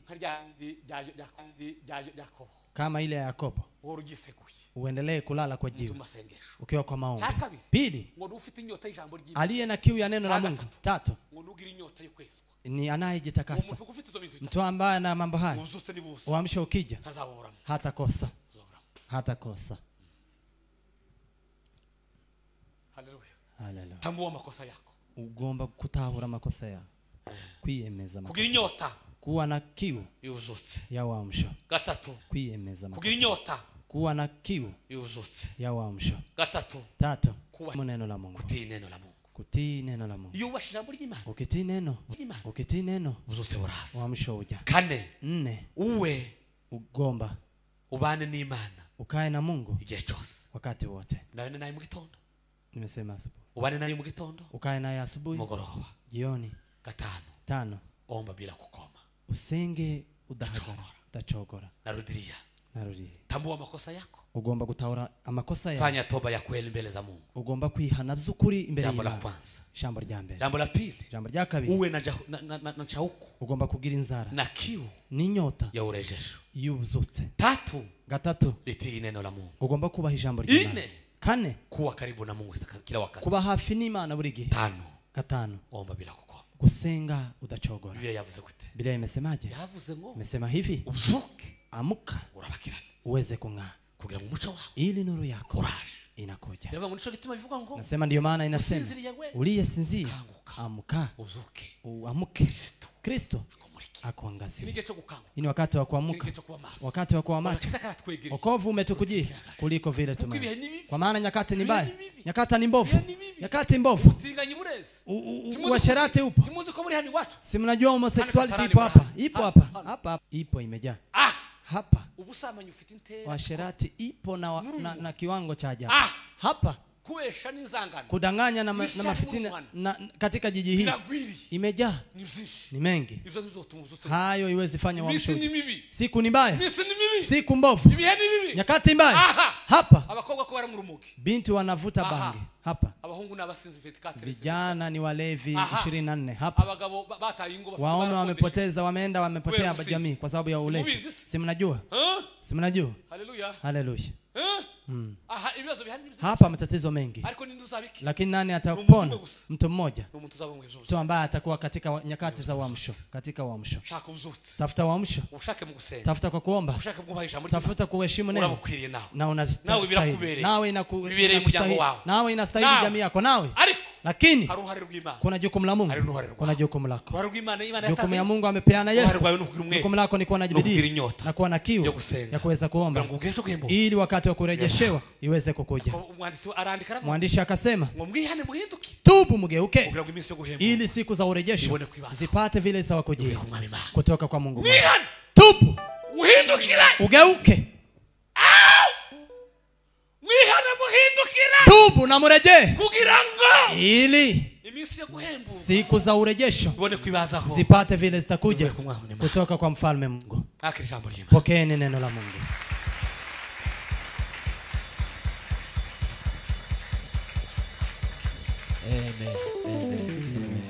kama ile ya Yakobo, uendelee kulala kwa jiwe ukiwa kwa maombi. Pili, aliye na kiu ya neno la Mungu. 3, ni anayejitakasa. Mtu ambaye na mambo haya, uamsho ukija hatakosa. Hatakosa. Haleluya. Tambua makosa yako. Ugomba kutahura makosa yako. Kwiyemeza makosa. Kugira inyota. Kuwa na kiu yuzutse ya uamsho. 3, kwiyemeza makosa. Kugira inyota. Kuwa na kiu yuzutse ya uamsho. 3, kuwa neno la Mungu. kutii neno la Mungu. Kutii neno la Mungu. Yubasha ijambo ry'Imana. Ukitii neno uzutse buraza. uamsho uja. 4, uwe ugomba, ubane n'Imana, ukae na Mungu igihe cyose, wakati wote. nawe naye mu gitondo, nimesema asubuhi, ubane naye mu gitondo, ukae naye asubuhi, mugoroba, jioni. 5, omba bila kukoma. Usenge udachogora. Narudia. Tambua makosa yako. Ugomba kutaura amakosa yako. Fanya toba ya kweli mbele za Mungu. Ugomba kwihana byukuri imbere y'Imana. Jambo la kwanza. Jambo rya mbere. Jambo la pili. Jambo rya kabiri. Uwe na chauku. Ugomba kugira inzara na kiu n'inyota ya urejesho y'ubuzutse. 3, litii neno la Mungu. Ugomba kubaha ijambo ry'Imana. 4, kuwa karibu na Mungu kila wakati. Kuba hafi n'Imana buri gihe. 5, omba bila kukoma. Kusenga udachogora. Biblia yavuze gute? Biblia imesemaje? Yavuze ngo, imesema hivi, uzuke, amuka, urabakirane, uweze kung'aa, kugira ngo umuco wako, ili nuru yako inakuja. Ndio maana gituma bivuga ngo, nasema ndio maana inasema uliyesinzia amuka, uzuke, uamuke, Kristo akuangazie. Ni wakati wa kuamuka, wakati wa kuwa macho. Wokovu umetukujia kuliko vile tumeona, kwa maana nyakati ni mbaya, nyakati ni mbovu, nyakati mbovu. Uasherati upo. Si mnajua homosexuality ipo hapa, ipo hapa, ipo imejaa hapa. Uasherati ipo na kiwango cha ajabu hapa. Kuesha n'inzangano, kudanganya na mafitina katika jiji hili imejaa, ni mengi. Hayo iwezi fanya uamsho. Siku ni mbaya, siku mbovu, nyakati mbaya hapa. abakobwa ko baramurumuke, binti wanavuta bangi hapa, abahungu n'abasinzi 24, vijana ni walevi 24 hapa, abagabo bataye ingo, waume wamepotea jamii kwa sababu ya ulevi. Si mnajua? Si mnajua? Haleluya, haleluya. Hapa matatizo mengi, lakini nani atapona? Mtu mmoja tu ambaye atakuwa katika nyakati za uamsho. Katika uamsho, tafuta uamsho, tafuta kwa kuomba, tafuta kuheshimu neno, na unastahili, nawe inastahili jamii yako, nawe. Lakini kuna jukumu la Mungu, kuna jukumu lako. Jukumu ya Mungu amepeana Yesu. Jukumu lako ni kuwa na bidii na kuwa na kiu ya kuweza kuomba, ili wakati wa kurejeshewa iweze kukuja. Mwandishi akasema, tubu mgeuke, ili siku za urejesho zipate vile za wakujia kutoka kwa Mungu. Tubu, ugeuke, tubu na murejee, ili siku za urejesho zipate vile zitakuja kutoka kwa mfalme Mungu. Pokeeni neno la Mungu. Amen.